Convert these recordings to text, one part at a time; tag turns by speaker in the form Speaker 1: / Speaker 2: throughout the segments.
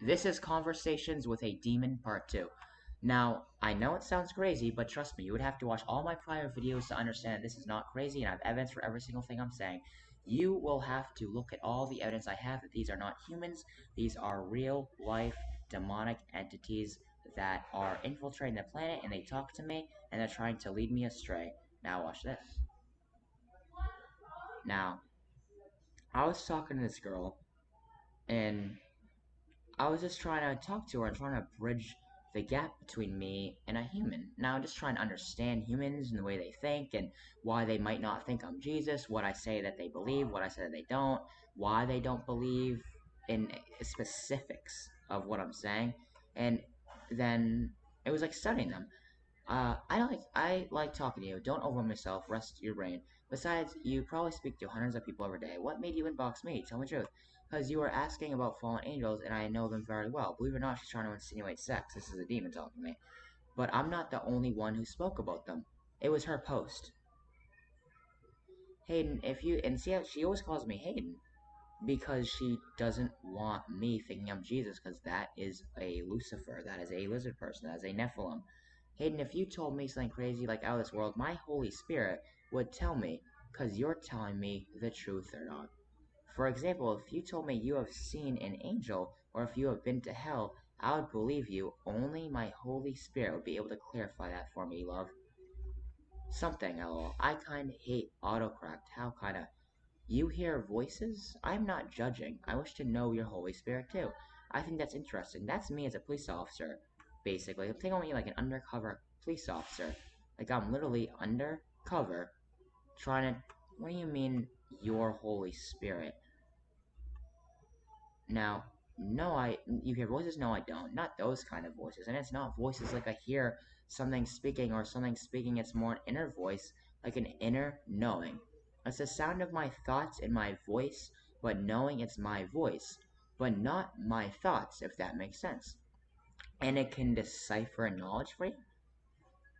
Speaker 1: This is Conversations with a Demon Part 2. Now, I know it sounds crazy, but trust me, you would have to watch all my prior videos to understand this is not crazy, and I have evidence for every single thing I'm saying. You will have to look at all the evidence I have that these are not humans, these are real life demonic entities that are infiltrating the planet, and they talk to me, and they're trying to lead me astray. Now, watch this. Now, I was talking to this girl, and I was just trying to talk to her and trying to bridge the gap between me and a human. Now, I'm just trying to understand humans and the way they think and why they might not think I'm Jesus, what I say that they believe, what I say that they don't, why they don't believe in specifics of what I'm saying. And then it was like studying them. I like talking to you. Don't overwhelm yourself. Rest your brain. Besides, you probably speak to hundreds of people every day. What made you inbox me? Tell me the truth. Because you were asking about fallen angels, and I know them very well. Believe it or not, she's trying to insinuate sex. This is a demon talking to me. But I'm not the only one who spoke about them. It was her post. Hayden, if you and see how she always calls me Hayden because she doesn't want me thinking I'm Jesus, because that is a Lucifer, that is a lizard person, that is a Nephilim. Hayden, if you told me something crazy like out of this world, my Holy Spirit would tell me, because you're telling me the truth or not. For example, if you told me you have seen an angel, or if you have been to hell, I would believe you. Only my Holy Spirit would be able to clarify that for me, love. Something, lol. I kinda hate autocorrect. How kinda? You hear voices? I'm not judging. I wish to know your Holy Spirit too. I think that's interesting. That's me as a police officer, basically. Think of me like an undercover police officer. Like I'm literally undercover trying to. What do you mean, your Holy Spirit? Now, no, you hear voices? No, I don't. Not those kind of voices. And it's not voices like I hear something speaking or something speaking. It's more an inner voice, like an inner knowing. It's the sound of my thoughts in my voice, but knowing it's my voice, but not my thoughts, if that makes sense. And it can decipher knowledge for you.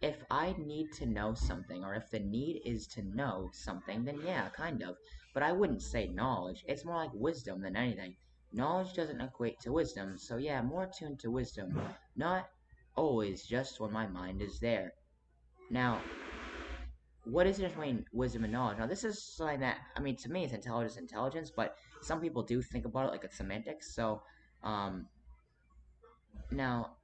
Speaker 1: If I need to know something, or if the need is to know something, then yeah, kind of. But I wouldn't say knowledge. It's more like wisdom than anything. Knowledge doesn't equate to wisdom, so yeah, more tuned to wisdom. Not always just when my mind is there. Now, what is the difference between wisdom and knowledge? Now, this is something that, I mean, to me, it's intelligence, but some people do think about it like it's semantics. So, um, now,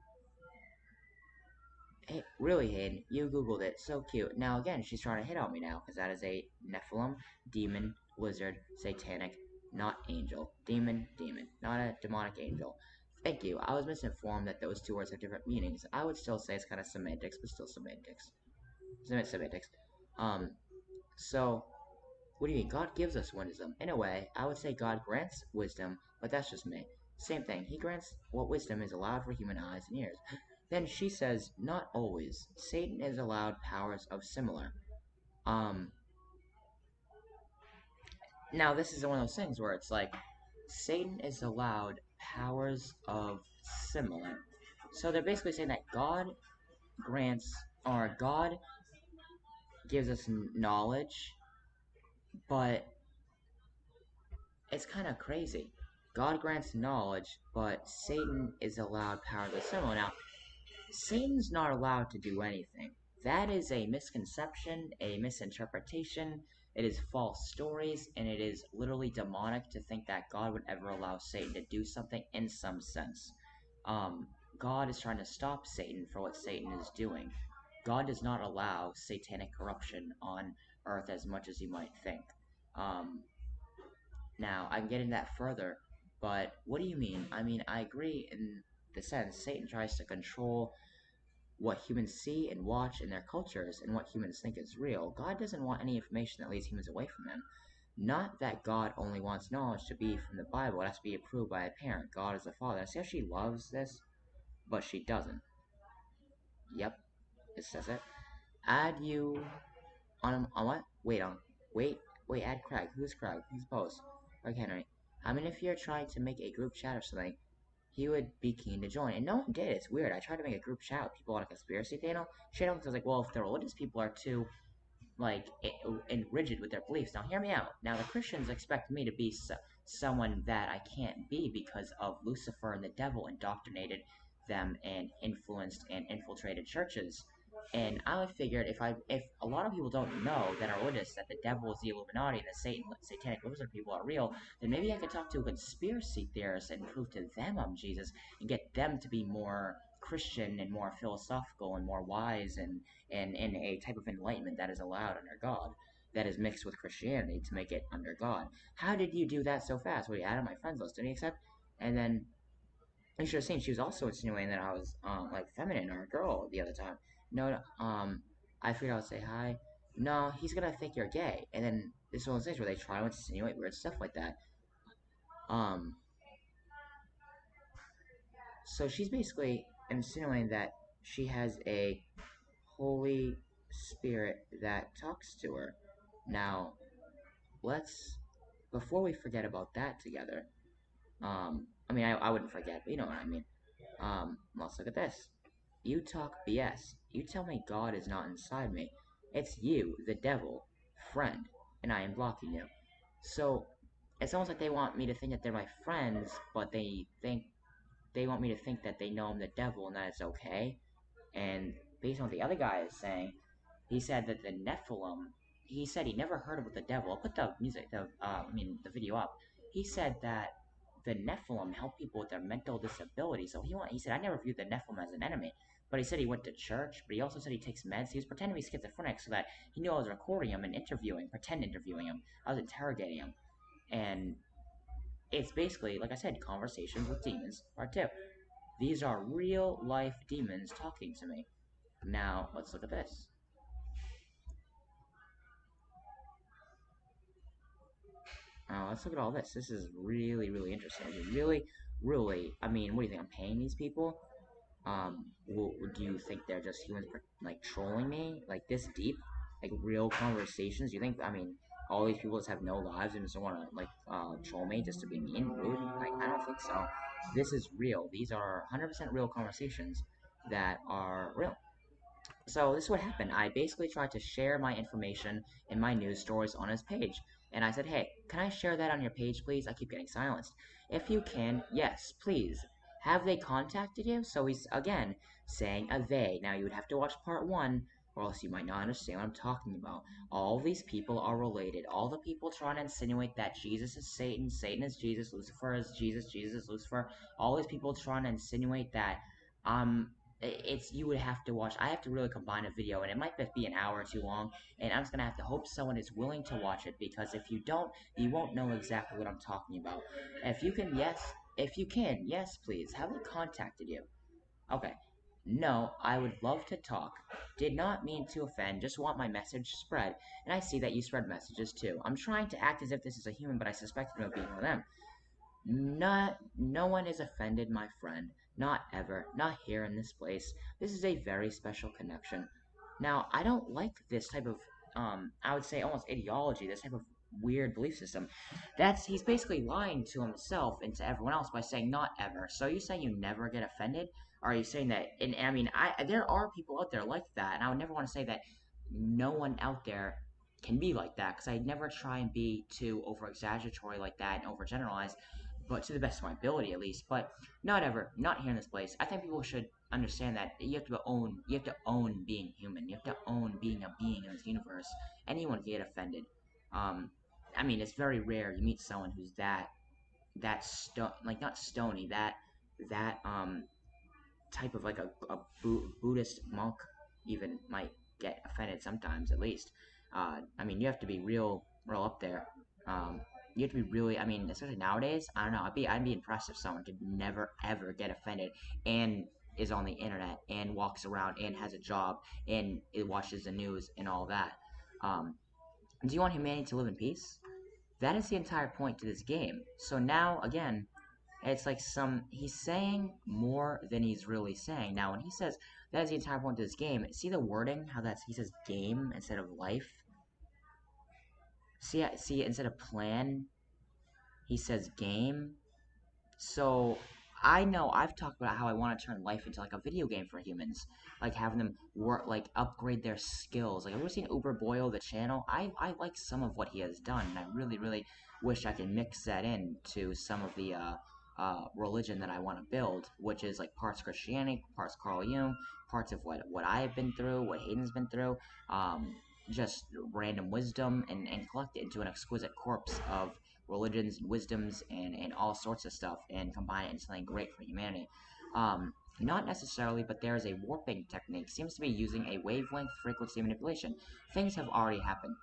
Speaker 1: hey, really, Hayden, you googled it. So cute. Now, again, she's trying to hit on me now, because that is a Nephilim, demon, lizard, satanic, not angel. Demon, demon, not a demonic angel. Thank you. I was misinformed that those two words have different meanings. I would still say it's kind of semantics, but still semantics. Semantics. Um, so, what do you mean? God gives us wisdom. In a way, I would say God grants wisdom, but that's just me. Same thing. He grants what wisdom is allowed for human eyes and ears. Then she says, not always. Satan is allowed powers of similar. Um, Now this is one of those things where it's like, Satan is allowed powers of similar. So they're basically saying that God grants, or God gives us knowledge, but it's kind of crazy. God grants knowledge, but Satan is allowed powers of similar. Now, Satan's not allowed to do anything. That is a misconception, a misinterpretation. It is false stories, and it is literally demonic to think that God would ever allow Satan to do something in some sense. Um, God is trying to stop Satan for what Satan is doing. God does not allow satanic corruption on earth as much as you might think. Um, Now, I can get into that further, but what do you mean? I mean, I agree in the sense Satan tries to control what humans see and watch in their cultures and what humans think is real. God doesn't want any information that leads humans away from Him. Not that God only wants knowledge to be from the Bible, it has to be approved by a parent. God is the Father. See how she loves this, but she doesn't. Yep, it says it. Add you on what? Wait, add Craig. Who's Craig? Who's post? Craig Henry. I mean, if you're trying to make a group chat or something, he would be keen to join. And no one did. It's weird. I tried to make a group chat with people on a conspiracy channel because I was like, well, if the religious people are too like and rigid with their beliefs, now hear me out. Now the Christians expect me to be someone that I can't be because of Lucifer and the devil indoctrinated them and influenced and infiltrated churches. And I figured if a lot of people don't know that are religious that the devil is the Illuminati and the satanic lizard people are real, then maybe I could talk to a conspiracy theorist and prove to them I'm Jesus and get them to be more Christian and more philosophical and more wise and in a type of enlightenment that is allowed under God, that is mixed with Christianity to make it under God. How did you do that so fast? Well, you added my friends list, didn't you accept? And then you should have seen she was also insinuating that I was like feminine or a girl the other time. No, I figured I would say hi. No, he's gonna think you're gay, and then this is one of those things where they try to insinuate weird stuff like that. Um, so she's basically insinuating that she has a Holy Spirit that talks to her. Now, let's before we forget about that together. I mean, I wouldn't forget, but you know what I mean. Let's look at this. You talk BS. You tell me God is not inside me. It's you, the devil, friend, and I am blocking you. So, it's almost like they want me to think that they're my friends, but they want me to think that they know I'm the devil and that it's okay. And based on what the other guy is saying, he said that the Nephilim, he said he never heard of the devil. I'll put the video up. He said that the Nephilim help people with their mental disability. So he said, I never viewed the Nephilim as an enemy. But he said he went to church, but he also said he takes meds. He was pretending to be schizophrenic so that he knew I was recording him and pretend interviewing him. I was interrogating him. And it's basically, like I said, Conversations with Demons, Part 2. These are real life demons talking to me. Now, let's look at this. Let's look at all this. This is really, really interesting. Really, I mean, what do you think? I'm paying these people? Do you think they're just humans, like, trolling me? Like, this deep? Like, real conversations? You think, I mean, all these people just have no lives and just want to, like, troll me just to be mean, rude? Like, I don't think so. This is real. These are 100% real conversations that are real. So this is what happened. I basically tried to share my information and my news stories on his page. And I said, hey, can I share that on your page, please? I keep getting silenced. If you can, yes, please. Have they contacted you? So he's, again, saying a they. Now, you would have to watch part 1, or else you might not understand what I'm talking about. All these people are related. All the people trying to insinuate that Jesus is Satan, Satan is Jesus, Lucifer is Jesus, Jesus is Lucifer. All these people trying to insinuate that it's you would have to watch. I have to really combine a video, and it might just be an hour or two long. And I'm just gonna have to hope someone is willing to watch it because if you don't, you won't know exactly what I'm talking about. If you can, yes, please. Have they contacted you? Okay. No, I would love to talk. Did not mean to offend, just want my message spread. And I see that you spread messages too. I'm trying to act as if this is a human, but I suspect it of being one of them. No one is offended, my friend. Not ever. Not here in this place. This is a very special connection. Now, I don't like this type of, I would say almost ideology, this type of weird belief system. He's basically lying to himself and to everyone else by saying not ever. So you say you never get offended? Or are you saying that, and I mean, there are people out there like that, and I would never want to say that no one out there can be like that, because I'd never try and be too over-exaggeratory like that and overgeneralize, but to the best of my ability at least. But not ever, not here in this place. I think people should understand that you have to own being human. You have to own being a being in this universe. Anyone can get offended. Um, I mean, it's very rare you meet someone who's like not stony, that type of like a Buddhist monk even might get offended sometimes at least. I mean, you have to be real up there. You have to be really. I mean, especially nowadays. I don't know. I'd be impressed if someone could never ever get offended and is on the internet and walks around and has a job and it watches the news and all that. Um, do you want humanity to live in peace? That is the entire point to this game. So now again, it's like he's saying more than he's really saying. Now, when he says that is the entire point of this game, see the wording? How he says game instead of life? See, instead of plan, he says game. So, I know I've talked about how I want to turn life into like a video game for humans. Like having them work, like upgrade their skills. Like, have you ever seen Uber Boyle, the channel? I like some of what he has done, and I really, really wish I could mix that in to some of the religion that I want to build, which is like parts Christianity, parts Carl Jung, parts of what I have been through, what Hayden's been through, just random wisdom, and collect it into an exquisite corpse of religions and wisdoms and all sorts of stuff, and combine it into something great for humanity. Not necessarily, but there is a warping technique. Seems to be using a wavelength frequency manipulation. Things have already happened.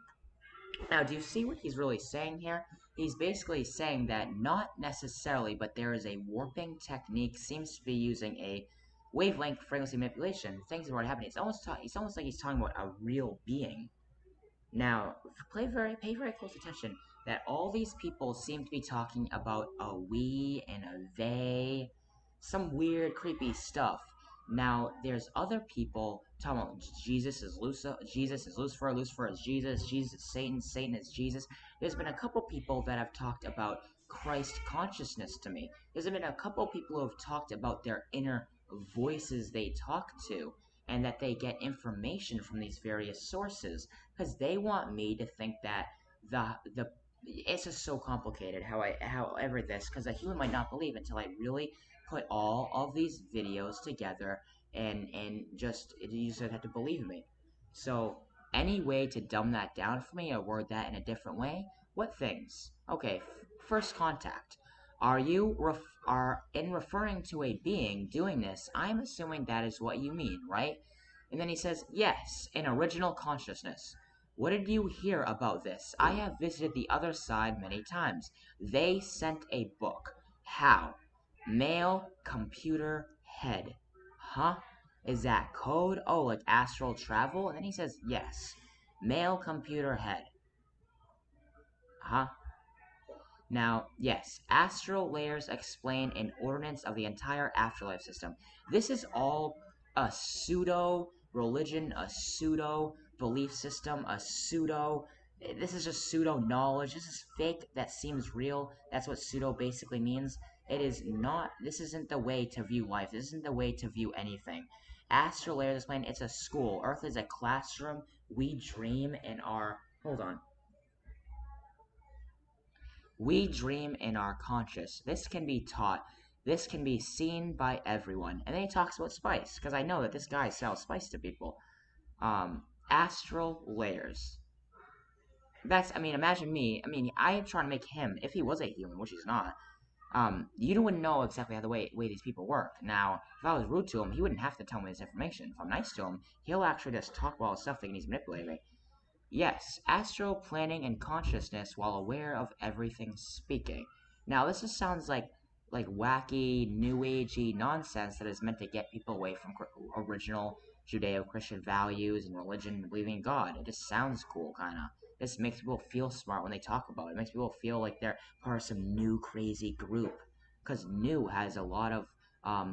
Speaker 1: Now, do you see what he's really saying here? He's basically saying that not necessarily, but there is a warping technique. Seems to be using a wavelength frequency manipulation. Things have already happened. It's almost like he's talking about a real being. Now, pay very close attention that all these people seem to be talking about a we and a they, some weird, creepy stuff. Now, there's other people talking about Jesus is Lucifer, Lucifer is Jesus, Jesus is Satan, Satan is Jesus. There's been a couple people that have talked about Christ consciousness to me. There's been a couple people who have talked about their inner voices they talk to, and that they get information from these various sources, because they want me to think that the it's just so complicated however this, because a human might not believe until I really put all of these videos together, and just you just have to believe me. So any way to dumb that down for me or word that in a different way? What things? Okay, first contact. Are in referring to a being doing this, I'm assuming that is what you mean, right? And then he says, yes, an original consciousness. What did you hear about this? I have visited the other side many times. They sent a book. How? Male computer head. Huh? Is that code? Oh, like astral travel? And then he says, yes. Male computer head. Huh? Now, yes, astral layers explain an ordinance of the entire afterlife system. This is all a pseudo religion, a pseudo belief system, a pseudo. This is just pseudo knowledge. This is fake that seems real. That's what pseudo basically means. It is not. This isn't the way to view life. This isn't the way to view anything. Astral layers explain it's a school. Earth is a classroom. We dream in our. Hold on. We dream in our conscious. This can be taught. This can be seen by everyone. And then he talks about spice, because I know that this guy sells spice to people. Astral layers. I mean, imagine me. I mean, I am trying to make him, if he was a human, which he's not, you wouldn't know exactly how the way these people work. Now, if I was rude to him, he wouldn't have to tell me this information. If I'm nice to him, he'll actually just talk about stuff thinking he's manipulating me. Yes, astral planning and consciousness while aware of everything speaking. Now, this just sounds like wacky, new agey nonsense that is meant to get people away from original Judeo-Christian values and religion and believing in God. It just sounds cool, kind of. This makes people feel smart when they talk about it. It makes people feel like they're part of some new crazy group. Because new has a lot of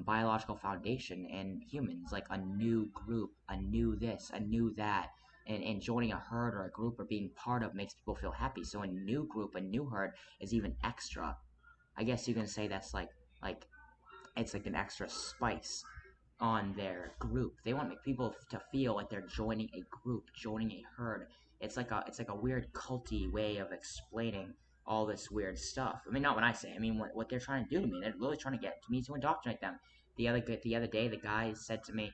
Speaker 1: biological foundation in humans, like a new group, a new this, a new that, and joining a herd or a group or being part of makes people feel happy. So a new group, a new herd is even extra. I guess you can say that's like it's like an extra spice on their group. They want to make people to feel like they're joining a group, joining a herd. It's like a weird culty way of explaining all this weird stuff. I mean, not what I say. I mean, what they're trying to do to me. They're really trying to get me to indoctrinate them. The other day, the guy said to me,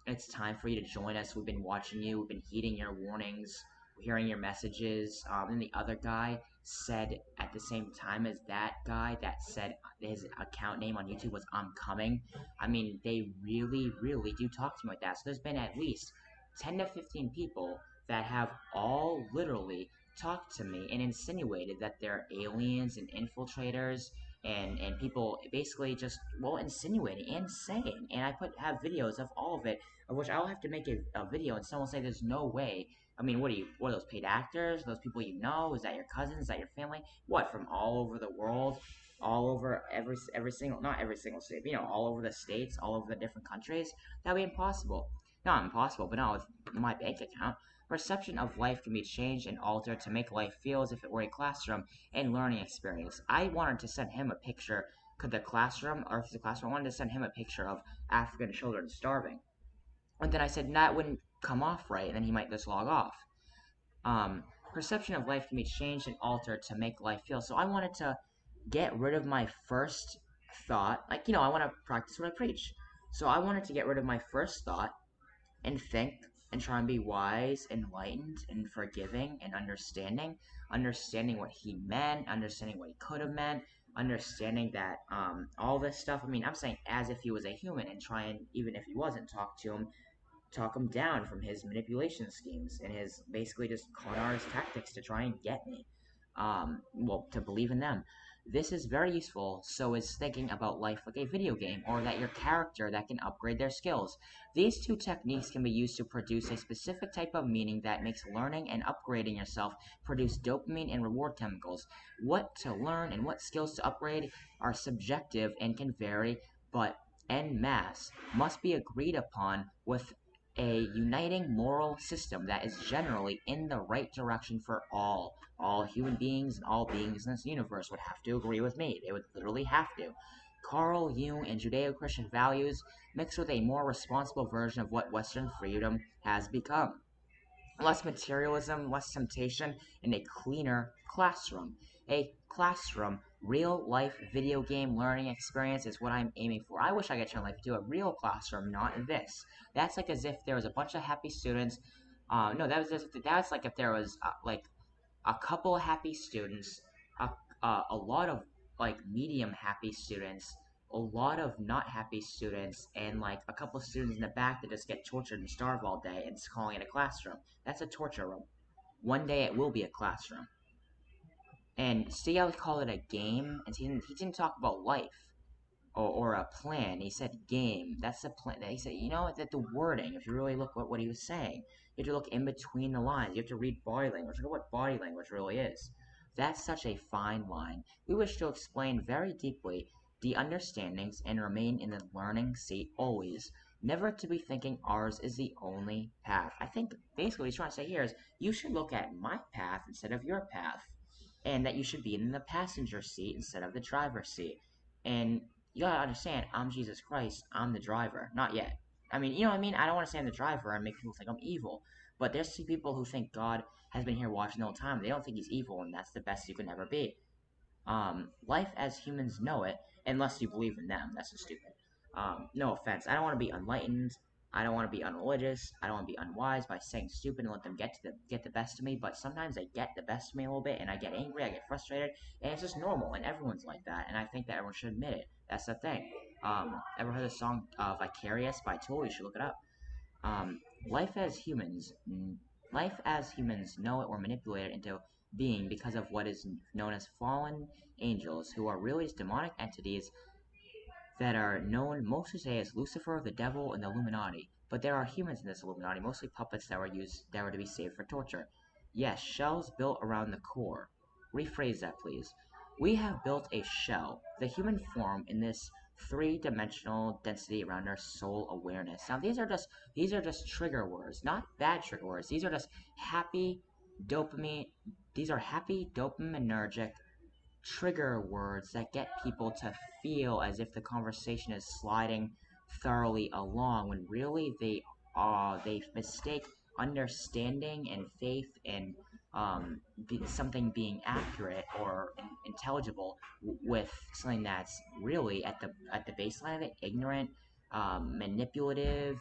Speaker 1: "It's time for you to join us. We've been watching you. We've been heeding your warnings, hearing your messages." And the other guy said at the same time as that guy that said his account name on YouTube was "I'm coming." I mean, they really, really do talk to me like that. So there's been at least 10 to 15 people that have all literally talked to me and insinuated that they're aliens and infiltrators and people basically just, well, insinuating and saying. And I have videos of all of it, of which I'll have to make a video and someone will say there's no way. I mean, what are those paid actors? Those people you know? Is that your cousins? Is that your family? What, from all over the world? All over every single, not every single state, but, all over the states, all over the different countries? That would be impossible. Not impossible, but not with my bank account. Perception of life can be changed and altered to make life feel as if it were a classroom and learning experience. I wanted to send him a picture, could the classroom, or if it's a classroom, I wanted to send him a picture of African children starving. And then I said that wouldn't come off right, and then he might just log off. perception of life can be changed and altered to make life feel. So I wanted to get rid of my first thought. Like, I want to practice what I preach. So I wanted to get rid of my first thought and think and try and be wise, enlightened, and forgiving and understanding what he meant, understanding what he could have meant, understanding that all this stuff. I mean, I'm saying as if he was a human and try and, even if he wasn't, talk him down from his manipulation schemes and his basically just con artist tactics to try and get me, well, to believe in them. This is very useful, so is thinking about life like a video game, or that your character that can upgrade their skills. These two techniques can be used to produce a specific type of meaning that makes learning and upgrading yourself produce dopamine and reward chemicals. What to learn and what skills to upgrade are subjective and can vary, but en masse must be agreed upon with a uniting moral system that is generally in the right direction for all. All human beings and all beings in this universe would have to agree with me. They would literally have to. Carl Jung and Judeo-Christian values mixed with a more responsible version of what Western freedom has become. Less materialism, less temptation, and a cleaner classroom. A classroom, real life video game learning experience is what I'm aiming for. I wish I could turn life into a real classroom, not this. That's like as if there was a bunch of happy students. No, that's like if there was like a couple happy students, a, a lot of like medium happy students, a lot of not happy students, and like a couple students in the back that just get tortured and starve all day and it's calling it a classroom. That's a torture room. One day it will be a classroom. And see, I would call it a game, and he didn't talk about life or a plan. He said game. That's the plan. He said, that the wording, if you really look at what he was saying, you have to look in between the lines. You have to read body language. Look at what body language really is. That's such a fine line. We wish to explain very deeply the understandings and remain in the learning seat always. Never to be thinking ours is the only path. I think basically what he's trying to say here is you should look at my path instead of your path. And that you should be in the passenger seat instead of the driver's seat. And you gotta understand, I'm Jesus Christ, I'm the driver. Not yet. I mean, you know what I mean? I don't want to say I'm the driver and make people think I'm evil. But there's some people who think God has been here watching the whole time. They don't think he's evil, and that's the best you can ever be. Life as humans know it, unless you believe in them. That's just stupid. No offense. I don't want to be enlightened. I don't want to be unreligious. I don't want to be unwise by saying stupid and let them get the best of me. But sometimes they get the best of me a little bit, and I get angry. I get frustrated, and it's just normal. And everyone's like that. And I think that everyone should admit it. That's the thing. Ever heard the song "Vicarious" by Tool? You should look it up. Um, life as humans, life as humans know it or manipulate it into being because of what is known as fallen angels, who are really just demonic entities that are known mostly today as Lucifer, the Devil, and the Illuminati. But there are humans in this Illuminati, mostly puppets that were to be saved for torture. Yes, shells built around the core. Rephrase that, please. We have built a shell, the human form, in this three-dimensional density around our soul awareness. Now, these are just trigger words, not bad trigger words. These are just happy dopamine. These are happy dopaminergic trigger words that get people to feel as if the conversation is sliding thoroughly along when really they mistake understanding and faith and something being accurate or intelligible with something that's really at the baseline of it ignorant, manipulative,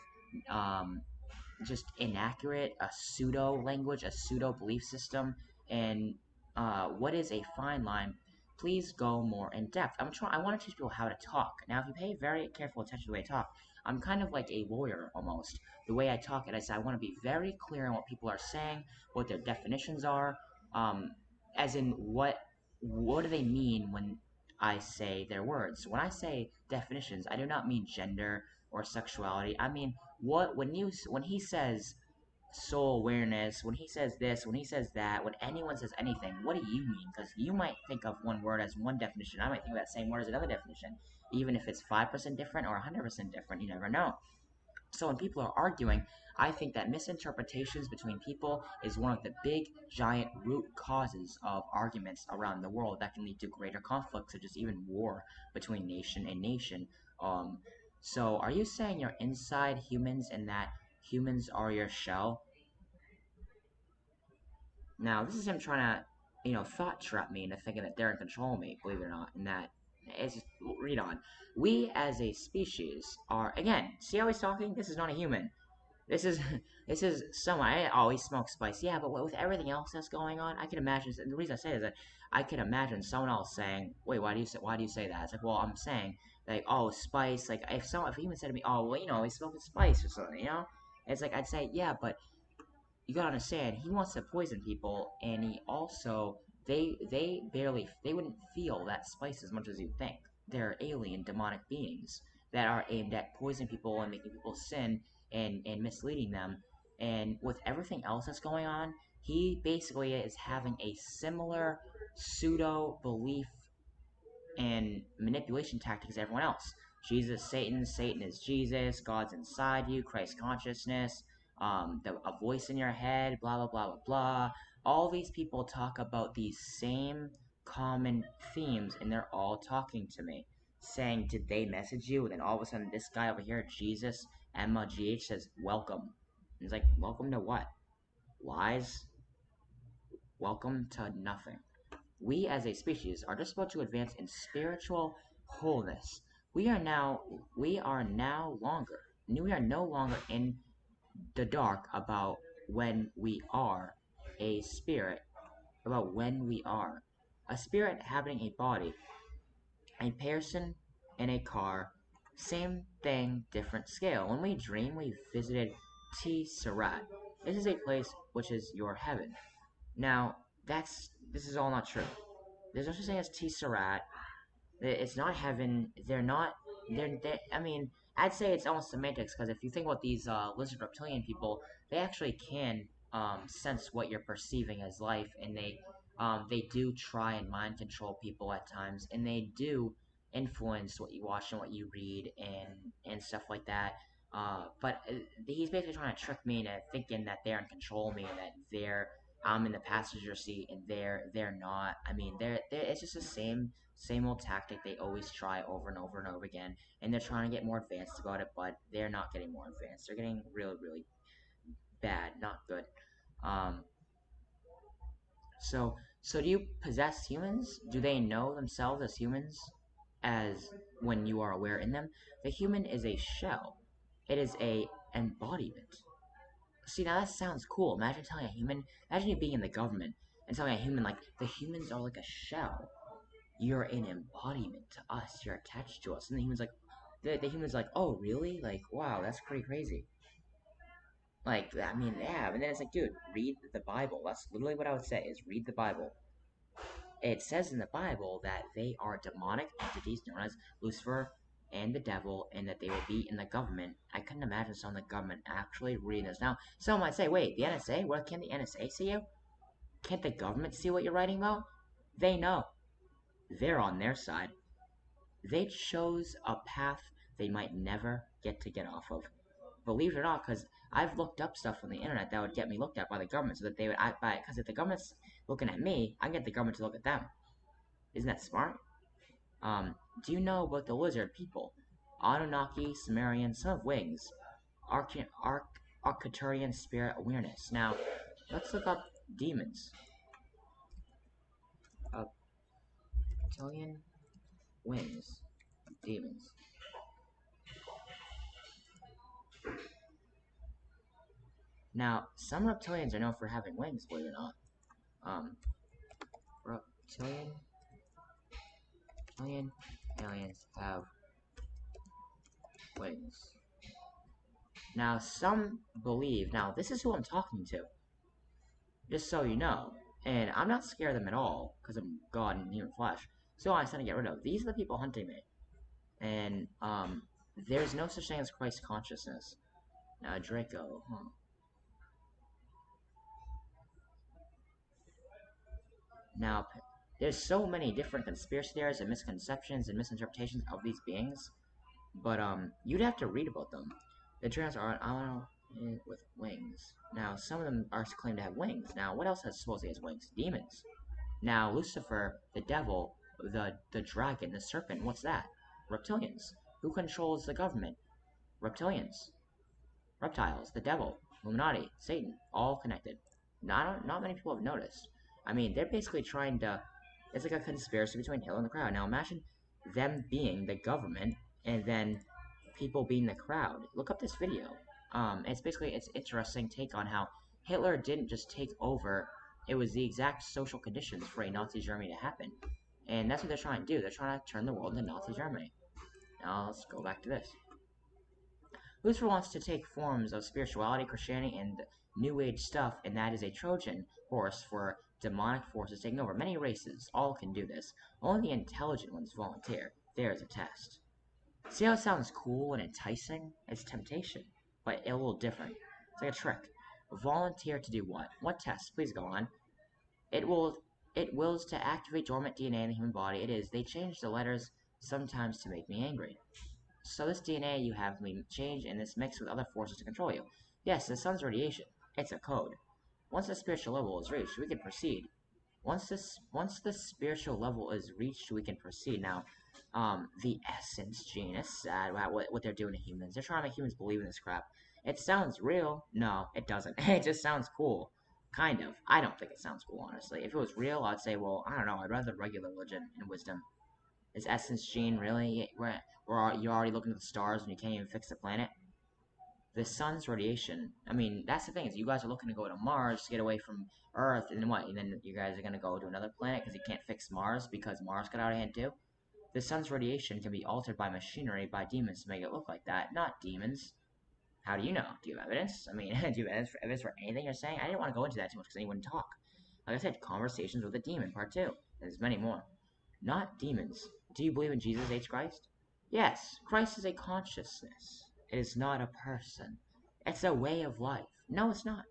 Speaker 1: um, just inaccurate, a pseudo language, a pseudo belief system, and what is a fine line. Please go more in depth. I want to teach people how to talk. Now, if you pay very careful attention to the way I talk, I'm kind of like a lawyer almost. The way I talk, and I want to be very clear on what people are saying, what their definitions are, um, as in what do they mean when I say their words. When I say definitions, I do not mean gender or sexuality. I mean when he says soul awareness, when he says this, when he says that, when anyone says anything, what do you mean? Because you might think of one word as one definition, I might think of that same word as another definition. Even if it's 5% different or 100% different, you never know. So when people are arguing, I think that misinterpretations between people is one of the big, giant root causes of arguments around the world that can lead to greater conflicts, such as even war between nation and nation. Um, so are you saying you're inside humans and that humans are your shell? Now, this is him trying to, thought trap me into thinking that they're in control of me, believe it or not, and that it's just, read on. We as a species are, again, see how he's talking? This is not a human. This is this is someone. I always smoke spice. Yeah, but with everything else that's going on, I can imagine. And the reason I say is that I can imagine someone else saying, "Wait, why do you say that?" It's like, well, I'm saying like, oh, spice. Like if he even said to me, "Oh, well, he's smoking spice or something," it's like I'd say, yeah, but you gotta understand, he wants to poison people, and he also they wouldn't feel that spice as much as you think. They're alien demonic beings that are aimed at poisoning people and making people sin and misleading them. And with everything else that's going on, he basically is having a similar pseudo belief and manipulation tactics as everyone else. Jesus, Satan is Jesus, God's inside you, Christ consciousness, a voice in your head, blah, blah, blah, blah, blah. All these people talk about these same common themes, and they're all talking to me, saying, did they message you? And then all of a sudden, this guy over here, Jesus, Emma, GH, says, welcome. And it's like, welcome to what? Lies? Welcome to nothing. We as a species are just about to advance in spiritual wholeness. We are now longer. We are no longer in the dark about when we are a spirit, about when we are a spirit having a body, a person in a car, same thing, different scale. When we dream, we visited T-Sarat. This is a place which is your heaven. Now, this is all not true. There's no such thing as T-Sarat. It's not heaven. They're not. I mean, I'd say it's almost semantics because if you think about these lizard reptilian people, they actually can sense what you're perceiving as life, and they do try and mind control people at times, and they do influence what you watch and what you read and stuff like that. But he's basically trying to trick me into thinking that they're in control of me and that I'm in the passenger seat and they're not. I mean, it's just the same old tactic they always try over and over and over again, and they're trying to get more advanced about it, but they're not getting more advanced. They're getting really, really bad, not good. Um, so do you possess humans? Do they know themselves as humans? As when you are aware in them, the human is a shell. It is a embodiment. See, now that sounds cool. Imagine telling a human, imagine you being in the government and telling a human like the humans are like a shell. You're an embodiment to us. You're attached to us. And the human's like, the human's like, oh, really? Like, wow, that's pretty crazy. Like, I mean, yeah. And then it's like, dude, read the Bible. That's literally what I would say is read the Bible. It says in the Bible that they are demonic entities known as Lucifer and the devil, and that they will be in the government. I couldn't imagine someone in the government actually reading this. Now, someone might say, wait, the NSA? What, can the NSA see you? Can't the government see what you're writing about? They know. They're on their side. They chose a path they might never get off of. Believe it or not, because I've looked up stuff on the internet that would get me looked at by the government, so that they would act by it. Because if the government's looking at me, I can get the government to look at them. Isn't that smart? Do you know about the lizard people? Anunnaki, Sumerian, some have wings. Arcturian spirit awareness. Now, let's look up demons. Reptilian wings. Demons. Now, some reptilians are known for having wings, believe it or not. Reptilian aliens have wings. Now, some believe, now, this is who I'm talking to, just so you know, and I'm not scared of them at all, because I'm God in human flesh, so I tend to get rid of. These are the people hunting me, and, there's no such thing as Christ consciousness. Now, Draco, Now, there's so many different conspiracy theories and misconceptions and misinterpretations of these beings, but you'd have to read about them. The Trans are with wings. Now, some of them are claimed to have wings. Now, what else has supposedly has wings? Demons. Now, Lucifer, the devil, the dragon, the serpent. What's that? Reptilians. Who controls the government? Reptilians. Reptiles. The devil. Illuminati. Satan. All connected. Not many people have noticed. I mean, they're basically trying to. It's like a conspiracy between Hitler and the crowd. Now imagine them being the government and then people being the crowd. Look up this video. It's interesting take on how Hitler didn't just take over. It was the exact social conditions for a Nazi Germany to happen, and that's what they're trying to do. They're trying to turn the world into Nazi Germany. Now let's go back to this. Lucifer wants to take forms of spirituality, Christianity, and New Age stuff, and that is a Trojan horse for demonic forces taking over. Many races, all can do this. Only the intelligent ones volunteer. There is a test. See how it sounds cool and enticing? It's temptation, but a little different. It's like a trick. Volunteer to do what? What test? Please go on. It will. It wills to activate dormant DNA in the human body. It is. They change the letters sometimes to make me angry. So this DNA you have been changed and this mixed with other forces to control you. Yes, the sun's radiation. It's a code. Once the spiritual level is reached, we can proceed. Once the spiritual level is reached, we can proceed. Now, the essence gene is sad about what they're doing to humans. They're trying to make humans believe in this crap. It sounds real. No, it doesn't. It just sounds cool. Kind of. I don't think it sounds cool, honestly. If it was real, I'd say, well, I don't know. I'd rather regular religion and wisdom. Is Essence Gene really? You're already looking at the stars and you can't even fix the planet? The sun's radiation. I mean, that's the thing is you guys are looking to go to Mars to get away from Earth, and then what? And then you guys are gonna go to another planet because you can't fix Mars because Mars got out of hand too. The sun's radiation can be altered by machinery by demons to make it look like that, not demons. How do you know? Do you have evidence? I mean, do you have evidence for anything you're saying? I didn't want to go into that too much because then you wouldn't talk. Like I said, conversations with a demon, part 2. There's many more. Not demons. Do you believe in Jesus H. Christ? Yes, Christ is a consciousness. It is not a person. It's a way of life. No, it's not.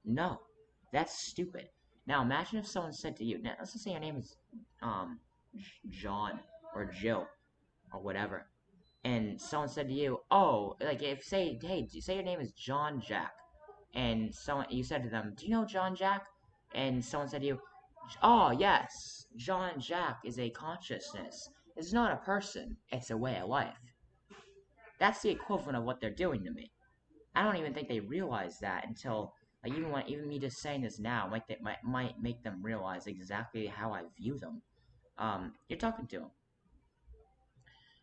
Speaker 1: No. That's stupid. Now imagine if someone said to you, now, let's just say your name is um John or Jill or whatever, and someone said to you, oh, like if say hey, say your name is John Jack, and someone you said to them, do you know John Jack? And someone said to you, oh, yes, John Jack is a consciousness. It's not a person, it's a way of life. That's the equivalent of what they're doing to me. I don't even think they realize that until, like, even me just saying this now might make them realize exactly how I view them. You're talking to them.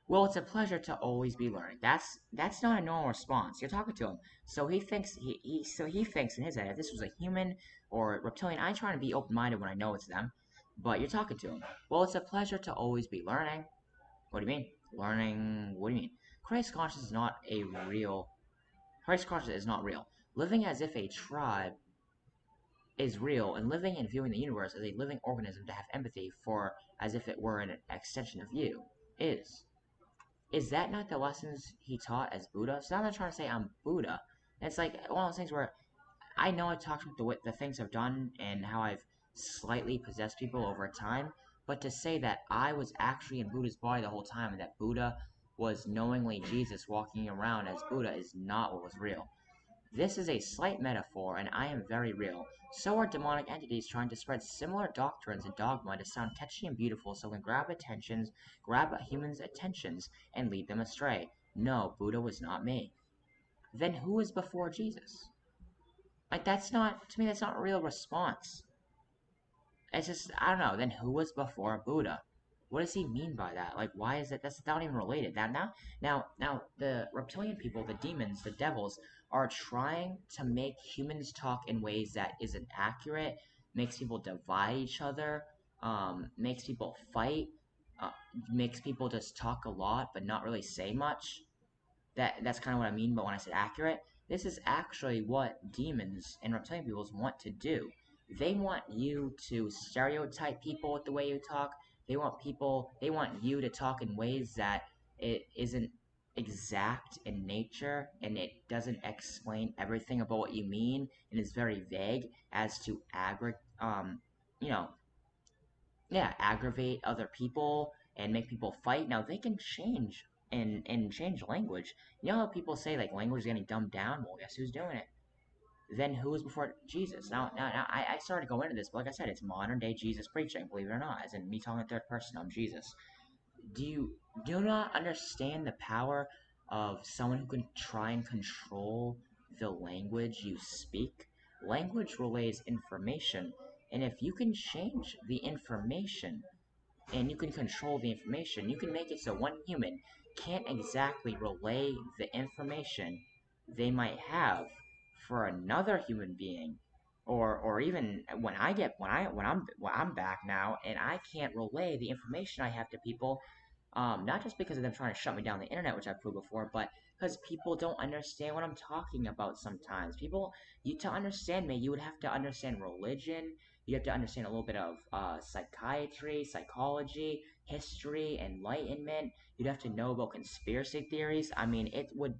Speaker 1: Well, it's a pleasure to always be learning. That's not a normal response. You're talking to him, so he thinks in his head if this was a human or reptilian. I'm trying to be open minded when I know it's them, but you're talking to him. Well, it's a pleasure to always be learning. What do you mean? Learning? What do you mean? Christ consciousness is not a real. Christ consciousness is not real. Living as if a tribe is real, and living and viewing the universe as a living organism to have empathy for as if it were an extension of you is. Is that not the lessons he taught as Buddha? So now they're trying to say I'm Buddha. And it's like one of those things where I know I talked about the things I've done and how I've slightly possessed people over time, but to say that I was actually in Buddha's body the whole time and that Buddha was knowingly Jesus walking around as Buddha is not what was real. This is a slight metaphor, and I am very real. So are demonic entities trying to spread similar doctrines and dogma to sound catchy and beautiful so can grab humans' attentions, and lead them astray. No, Buddha was not me. Then who was before Jesus? Like, that's not, to me, that's not a real response. It's just, I don't know, then who was before Buddha? What does he mean by that? Like, why is it, that's not even related. Now, the reptilian people, the demons, the devils, are trying to make humans talk in ways that isn't accurate, makes people divide each other, makes people fight, uh, makes people just talk a lot but not really say much. That's kind of what I mean, but when I said accurate, this is actually what demons and reptilian peoples want to do. They want you to stereotype people with the way you talk. They want you to talk in ways that it isn't exact in nature and it doesn't explain everything about what you mean and is very vague as to you know, yeah, aggravate other people and make people fight. Now they can change and change language. You know how people say like language is getting dumbed down? Well, guess who's doing it? Then who was before Jesus? Now I started to go into this, but like I said, it's modern day Jesus preaching, believe it or not, as in me talking in third person, I'm Jesus. Do you not understand the power of someone who can try and control the language you speak? Language relays information, and if you can change the information and you can control the information, you can make it so one human can't exactly relay the information they might have for another human being. Or even when I'm back now and I can't relay the information I have to people, not just because of them trying to shut me down the internet, which I've proved before, but because people don't understand what I'm talking about sometimes. To understand me, you would have to understand religion, you have to understand a little bit of psychiatry, psychology, history, enlightenment. You'd have to know about conspiracy theories. I mean,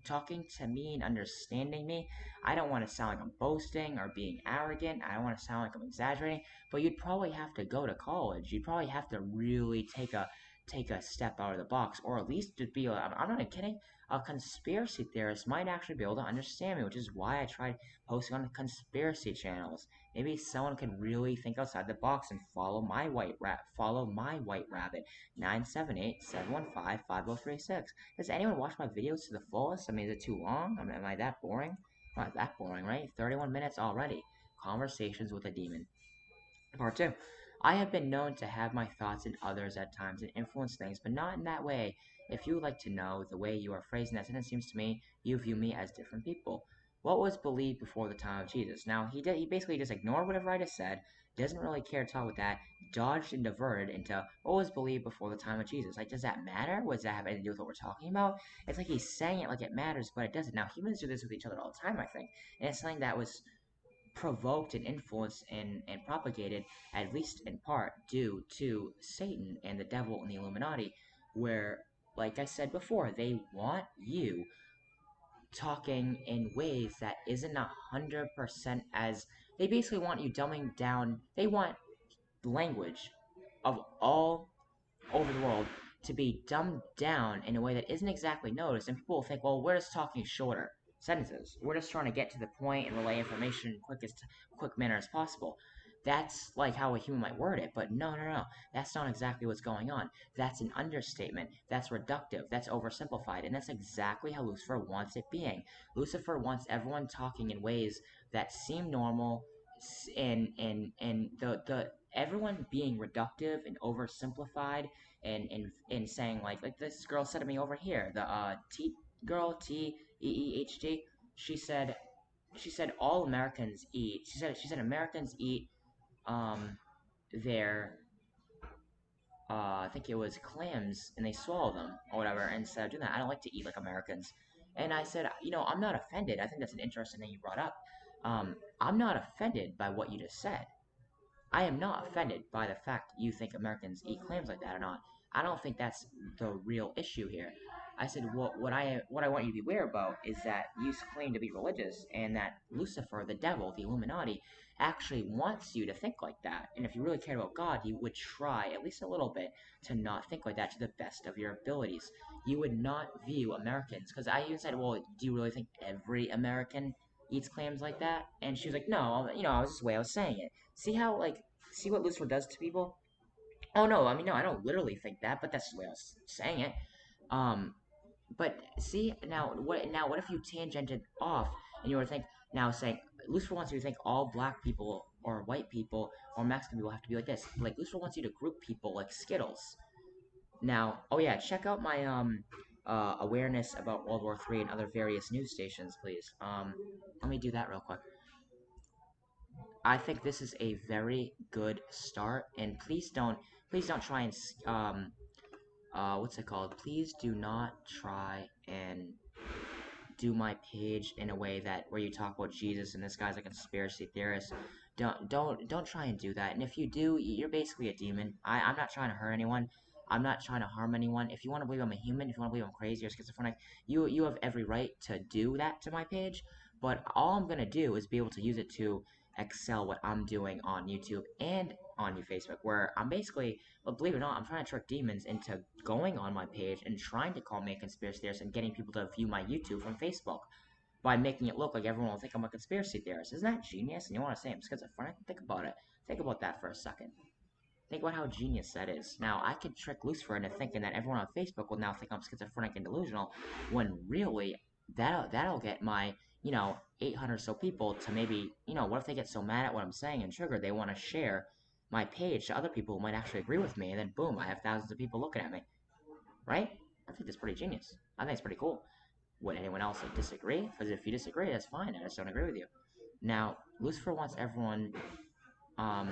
Speaker 1: talking to me and understanding me, I don't want to sound like I'm boasting or being arrogant. I don't want to sound like I'm exaggerating, but you'd probably have to go to college. You'd probably have to really take a step out of the box, or at least to be. I'm not kidding. A conspiracy theorist might actually be able to understand me, which is why I tried posting on conspiracy channels. Maybe someone could really think outside the box and follow my white rabbit 978-715-5036. Does anyone watch my videos to the fullest? I mean, is it too long? I mean, am I that boring? Not that boring, right? 31 minutes already. Conversations with a Demon. Part 2. I have been known to have my thoughts in others at times and influence things, but not in that way. If you would like to know the way you are phrasing that sentence, seems to me you view me as different people. What was believed before the time of Jesus? Now, he basically just ignored whatever I just said, doesn't really care to talk with that, dodged and diverted into what was believed before the time of Jesus. Like, does that matter? What does that have anything to do with what we're talking about? It's like he's saying it like it matters, but it doesn't. Now, humans do this with each other all the time, I think, and it's something that was provoked and influenced and propagated, at least in part, due to Satan and the devil and the Illuminati, where, like I said before, they want you talking in ways that isn't 100% as. They basically want you dumbing down. They want language of all over the world to be dumbed down in a way that isn't exactly noticed, and people will think, well, we're just talking shorter sentences. We're just trying to get to the point and relay information in quick manner as possible. That's like how a human might word it, but no. That's not exactly what's going on. That's an understatement. That's reductive. That's oversimplified. And that's exactly how Lucifer wants it being. Lucifer wants everyone talking in ways that seem normal and the everyone being reductive and oversimplified and saying like this girl said to me over here, the T girl TEEHD, she said all Americans eat. She said Americans eat um their I think it was clams and they swallow them or whatever. And instead of doing that, I don't like to eat like Americans. And I said, I'm not offended. I think that's an interesting thing you brought up. I'm not offended by what you just said. I am not offended by the fact you think Americans eat clams like that or not. I don't think that's the real issue here. I said what I want you to be aware about is that you claim to be religious and that Lucifer, the devil, the Illuminati, actually wants you to think like that. And if you really cared about God, you would try at least a little bit to not think like that to the best of your abilities. You would not view Americans because I even said, well, do you really think every American eats clams like that? And she was like, no, I was just the way I was saying it. See what Lucifer does to people? Oh no, I mean no, I don't literally think that, but that's the way I was saying it. Um, but see now what if you tangented off and you were to think now saying Lucifer wants you to think all black people or white people or Mexican people have to be like this. Like Lucifer wants you to group people like Skittles. Now, oh yeah, check out my awareness about World War III and other various news stations, please. Let me do that real quick. I think this is a very good start, and please don't try and what's it called? Please do not try and do my page in a way that where you talk about Jesus and this guy's a conspiracy theorist. Don't try and do that. And if you do, you're basically a demon. I'm not trying to hurt anyone. I'm not trying to harm anyone. If you want to believe I'm a human, if you want to believe I'm crazy or schizophrenic, you have every right to do that to my page. But all I'm gonna do is be able to use it to excel what I'm doing on YouTube and on Facebook, where I'm basically, well, believe it or not, I'm trying to trick demons into going on my page and trying to call me a conspiracy theorist and getting people to view my YouTube from Facebook by making it look like everyone will think I'm a conspiracy theorist. Isn't that genius? And you want to say I'm schizophrenic? Think about it. Think about that for a second. Think about how genius that is. Now, I could trick Lucifer into thinking that everyone on Facebook will now think I'm schizophrenic and delusional, when really, that'll get my 800 or so people to maybe what if they get so mad at what I'm saying and triggered they want to share my page to other people who might actually agree with me, and then boom, I have thousands of people looking at me, right? I think that's pretty genius. I think it's pretty cool. Would anyone else disagree? Because if you disagree, that's fine. I just don't agree with you. Now, Lucifer wants everyone um,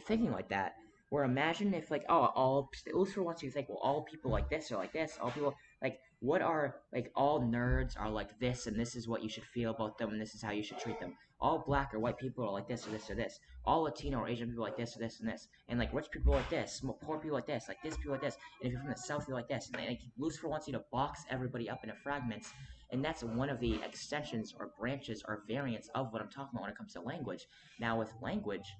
Speaker 1: thinking like that. Or imagine if like all Lucifer wants you to think, well, all people like this are like this. All people like what are like all nerds are like this, and this is what you should feel about them, and this is how you should treat them. All black or white people are like this or this or this. All Latino or Asian people are like this or this and this, and like rich people are like this, poor people like this people like this, and if you're from the south, you're like this. And like Lucifer wants you to box everybody up into fragments, and that's one of the extensions or branches or variants of what I'm talking about when it comes to language. Now with language,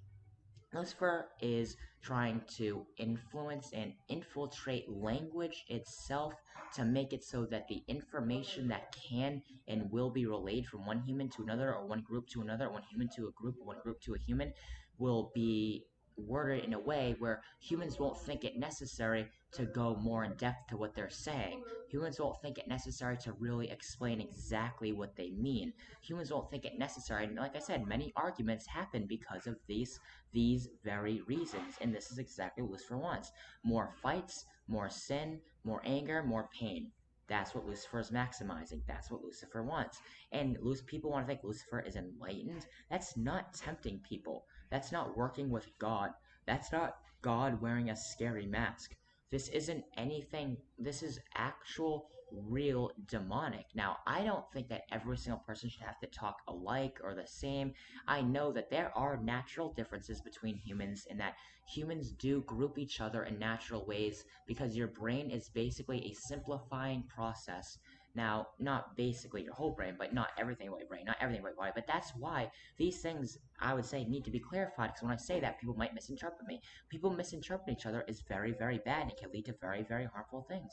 Speaker 1: Lucifer is trying to influence and infiltrate language itself to make it so that the information that can and will be relayed from one human to another, or one group to another, or one human to a group, or one group to a human, will be worded in a way where humans won't think it necessary to go more in depth to what they're saying. Humans won't think it necessary to really explain exactly what they mean. Humans won't think it necessary, and like I said, many arguments happen because of these very reasons. And this is exactly what Lucifer wants. More fights, more sin, more anger, more pain. That's what Lucifer is maximizing. That's what Lucifer wants. And people want to think Lucifer is enlightened. That's not tempting people. That's not working with God. That's not God wearing a scary mask. This isn't anything. This is actual, real demonic. Now, I don't think that every single person should have to talk alike or the same. I know that there are natural differences between humans in that humans do group each other in natural ways because your brain is basically a simplifying process. Now, not basically your whole brain, but not everything about your brain, not everything about your body. But that's why these things, I would say, need to be clarified, because when I say that, people might misinterpret me. People misinterpreting each other is very, very bad, and it can lead to very, very harmful things.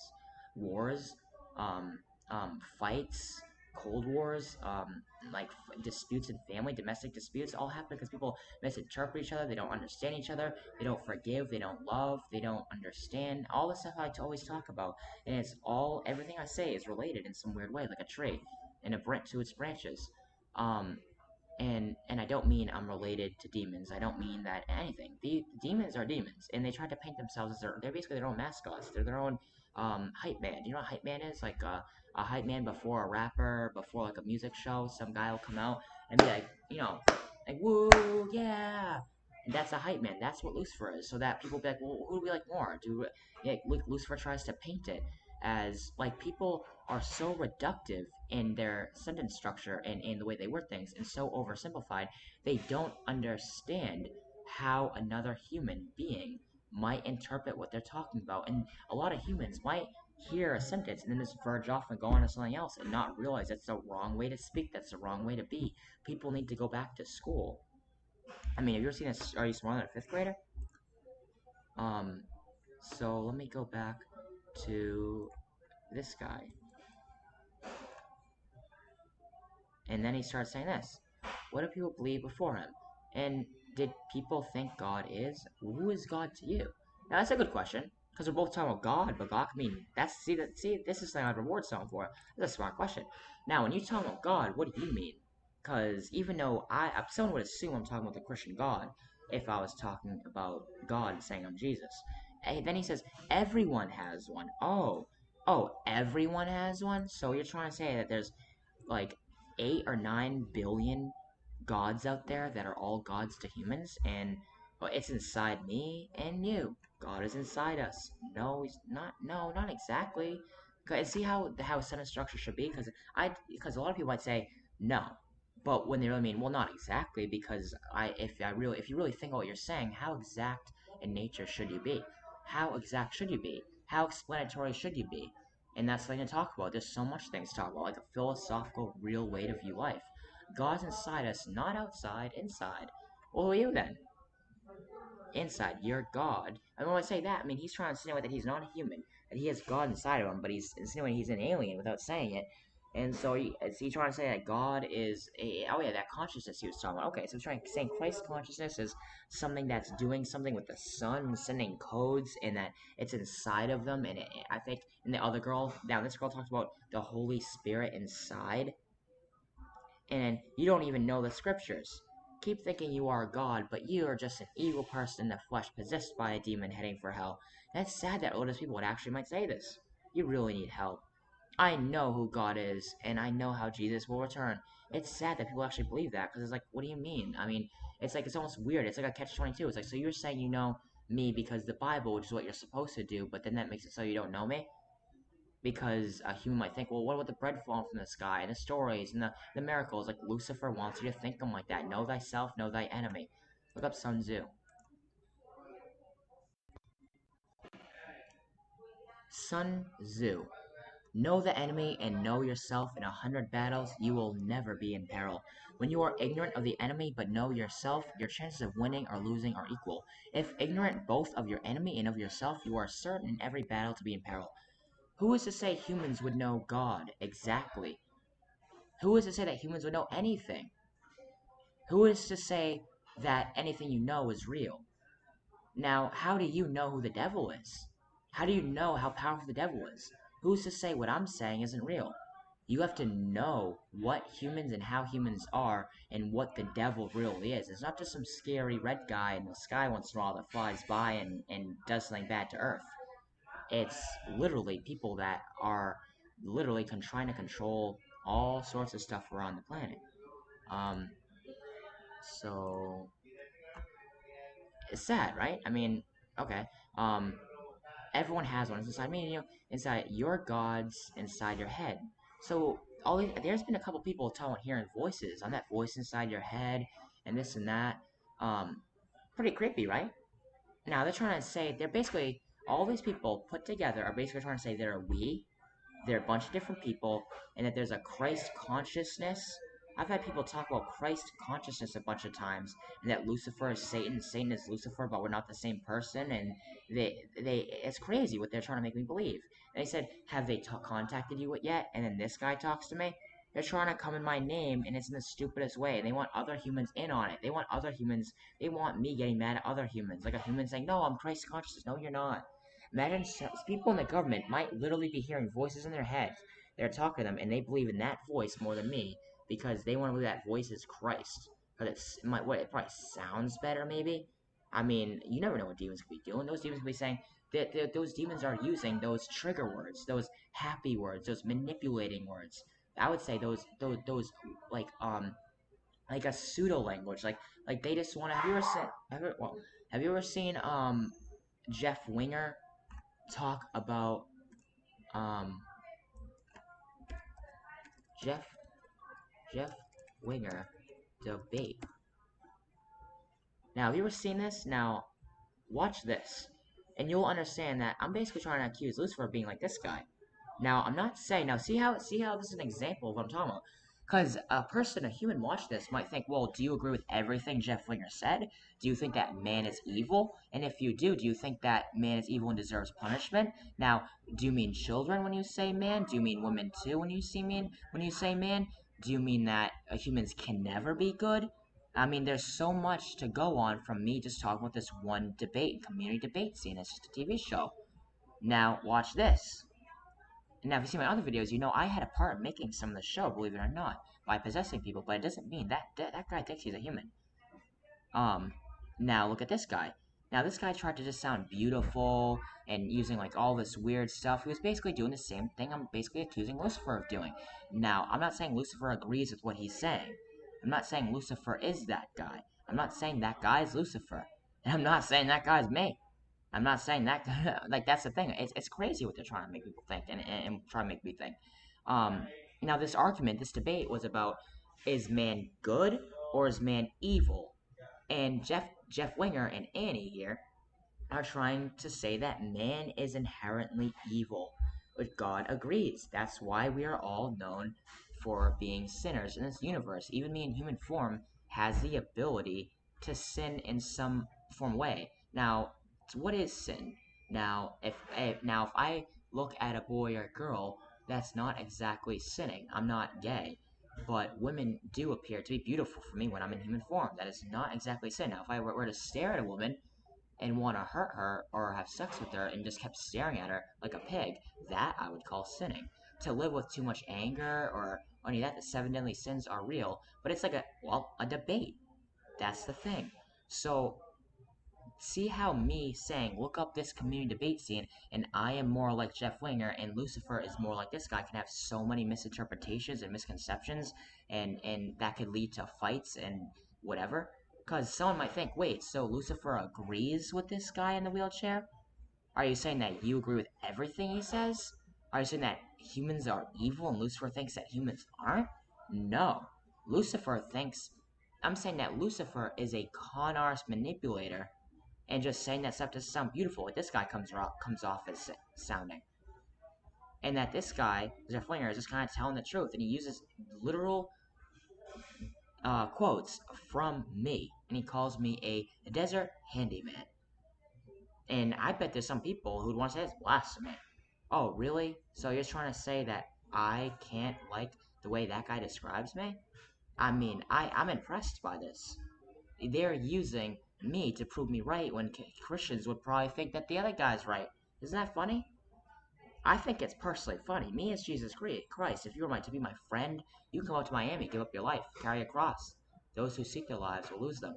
Speaker 1: Wars, um, fights, Cold Wars, like disputes in family, domestic disputes, all happen because people misinterpret each other. They don't understand each other. They don't forgive. They don't love. They don't understand. All the stuff I always talk about, and it's all everything I say is related in some weird way, like a tree, and a branch to its branches. Um, and I don't mean I'm related to demons. I don't mean that anything. The demons are demons, and they try to paint themselves as they're basically their own mascots. They're their own hype man. You know what hype man is? Like a hype man before a rapper, before like a music show. Some guy will come out and be like, like woo yeah. And that's a hype man. That's what Lucifer is. So that people be like, well, who do we like more? Lucifer tries to paint it as like people are so reductive in their sentence structure and in the way they word things and so oversimplified, they don't understand how another human being might interpret what they're talking about. And a lot of humans might hear a sentence and then just verge off and go on to something else and not realize that's the wrong way to speak, that's the wrong way to be. People need to go back to school. I mean, have you ever seen a Are You Smarter Than a Fifth Grader? Um, so let me go back to this guy. And then he starts saying this. What do people believe before him? And did people think God is? Who is God to you? Now that's a good question, because we're both talking about God, but God, I mean, this is something I'd reward someone for. That's a smart question. Now, when you talk about God, what do you mean? Because even though someone would assume I'm talking about the Christian God, if I was talking about God and saying I'm Jesus. And then he says, everyone has one. Everyone has one? So you're trying to say that there's like 8 or 9 billion gods out there that are all gods to humans, and it's inside me and you. God is inside us. No, he's not. No, not exactly. See how sentence structure should be, because a lot of people might say no, but when they really mean well, not exactly, because if you really think about what you're saying, how exact in nature should you be? How exact should you be? How explanatory should you be? And that's something to talk about. There's so much things to talk about, like a philosophical, real way to view life. God's inside us, not outside, inside. Well, who are you then? Inside. You're God. And when I say that, I mean he's trying to insinuate that he's not a human, that he has God inside of him, but he's insinuating he's an alien without saying it. And so, he's trying to say that God is oh yeah, that consciousness he was talking about. Okay, so he's trying to say Christ consciousness is something that's doing something with the sun, and sending codes, and that it's inside of them. And I think, and the other girl, now this girl talks about the Holy Spirit inside, and you don't even know the scriptures. Keep thinking you are God, but you are just an evil person in the flesh, possessed by a demon heading for hell. That's sad that all those people would actually might say this. You really need help. I know who God is, and I know how Jesus will return. It's sad that people actually believe that, because it's like, what do you mean? I mean, it's like, it's almost weird. It's like a catch-22. It's like, so you're saying you know me because the Bible, which is what you're supposed to do, but then that makes it so you don't know me? Because a human might think, well, what about the bread falling from the sky, and the stories, and the miracles? Like, Lucifer wants you to think them like that. Know thyself, know thy enemy. Look up Sun Tzu. Sun Tzu. Know the enemy and know yourself. In 100 battles, you will never be in peril. When you are ignorant of the enemy but know yourself, your chances of winning or losing are equal. If ignorant both of your enemy and of yourself, you are certain in every battle to be in peril. Who is to say humans would know God exactly? Who is to say that humans would know anything? Who is to say that anything you know is real? Now, how do you know who the devil is? How do you know how powerful the devil is? Who's to say what I'm saying isn't real? You have to know what humans and how humans are and what the devil really is. It's not just some scary red guy in the sky once in a while that flies by and does something bad to Earth. It's literally people that are literally trying to control all sorts of stuff around the planet. Um, so it's sad, right? I mean, okay. Um, everyone has one. It's inside me, inside your gods, inside your head. So there's been a couple people talking hearing voices on that voice inside your head, and this and that. Um, pretty creepy, right? Now they're trying to say they're basically all these people put together are basically trying to say they're a we. They're a bunch of different people, and that there's a Christ consciousness. I've had people talk about Christ consciousness a bunch of times, and that Lucifer is Satan, Satan is Lucifer, but we're not the same person, and it's crazy what they're trying to make me believe. And they said, have they contacted you yet? And then this guy talks to me. They're trying to come in my name, and it's in the stupidest way. They want other humans in on it. They want other humans. They want me getting mad at other humans, like a human saying, "No, I'm Christ consciousness." No, you're not. Imagine people in the government might literally be hearing voices in their heads. They're talking to them, and they believe in that voice more than me because they want to believe that voice is Christ. Because it probably sounds better, maybe. I mean, you never know what demons could be doing. Those demons could be saying that those demons are using those trigger words, those happy words, those manipulating words. I would say those like a pseudo language, like they just want to. Have you ever seen Jeff Winger talk about um Jeff Jeff Winger debate? Now, have you ever seen this? Now, watch this, and you'll understand that I'm basically trying to accuse Lucifer of being like this guy. Now, I'm not saying now. See how this is an example of what I'm talking about. Because a human watch this might think, well, do you agree with everything Jeff Winger said? Do you think that man is evil? And if you do you think that man is evil and deserves punishment? Now, do you mean children when you say man? Do you mean women too when you say man? Do you mean that humans can never be good? I mean, there's so much to go on from me just talking about this one community debate scene. It's just a TV show. Now, watch this. Now, if you see my other videos, you know I had a part in making some of the show, believe it or not, by possessing people, but it doesn't mean that guy thinks he's a human. Um, now look at this guy. Now, this guy tried to just sound beautiful and using, like, all this weird stuff. He was basically doing the same thing I'm basically accusing Lucifer of doing. Now, I'm not saying Lucifer agrees with what he's saying. I'm not saying Lucifer is that guy. I'm not saying that guy is Lucifer. And I'm not saying that guy's me. I'm not saying that, like, that's the thing. It's crazy what they're trying to make people think and try to make me think. Um, now, this debate was about, is man good or is man evil? And Jeff Winger and Annie here are trying to say that man is inherently evil, but God agrees. That's why we are all known for being sinners in this universe. Even me in human form has the ability to sin in some form way. Now, what is sin? Now, if I look at a boy or girl, that's not exactly sinning. I'm not gay, but women do appear to be beautiful for me when I'm in human form. That is not exactly sin. Now, if I were to stare at a woman and want to hurt her or have sex with her and just kept staring at her like a pig, that I would call sinning. To live with too much anger or any of that, the seven deadly sins are real, but it's like a debate. That's the thing. So see how me saying look up this community debate scene and I am more like Jeff Winger and Lucifer is more like this guy can have so many misinterpretations and misconceptions and that could lead to fights and whatever. Because someone might think, wait, so Lucifer agrees with this guy in the wheelchair? Are you saying that you agree with everything he says? Are you saying that humans are evil and Lucifer thinks that humans aren't? No. Lucifer thinks. I'm saying that Lucifer is a con artist manipulator and just saying that stuff to sound beautiful, like this guy comes off as sounding. And that this guy, Jeff Winger, is just kind of telling the truth, and he uses literal quotes from me, and he calls me a desert handyman. And I bet there's some people who'd want to say it's blasphemy. Oh, really? So you're trying to say that I can't like the way that guy describes me? I mean, I'm impressed by this. They're using me to prove me right when Christians would probably think that the other guy's right. Isn't that funny? I think it's personally funny. Me as Jesus Christ, if you were to be my friend, you come out to Miami, give up your life, carry a cross. Those who seek their lives will lose them.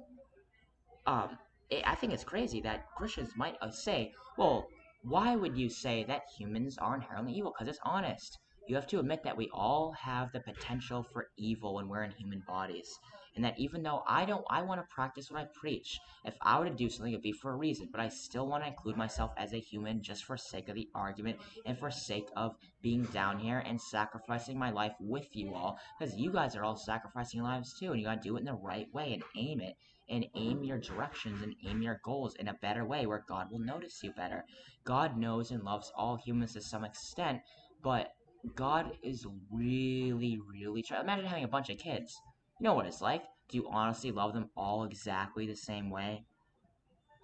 Speaker 1: I think it's crazy that Christians might say, well, why would you say that humans are inherently evil? Because it's honest. You have to admit that we all have the potential for evil when we're in human bodies. And that even though I want to practice what I preach. If I were to do something, it'd be for a reason. But I still want to include myself as a human just for sake of the argument and for sake of being down here and sacrificing my life with you all. Because you guys are all sacrificing your lives too. And you gotta do it in the right way and aim it and aim your directions and aim your goals in a better way where God will notice you better. God knows and loves all humans to some extent, but God is really, really trying. Imagine having a bunch of kids. You know what it's like. Do you honestly love them all exactly the same way?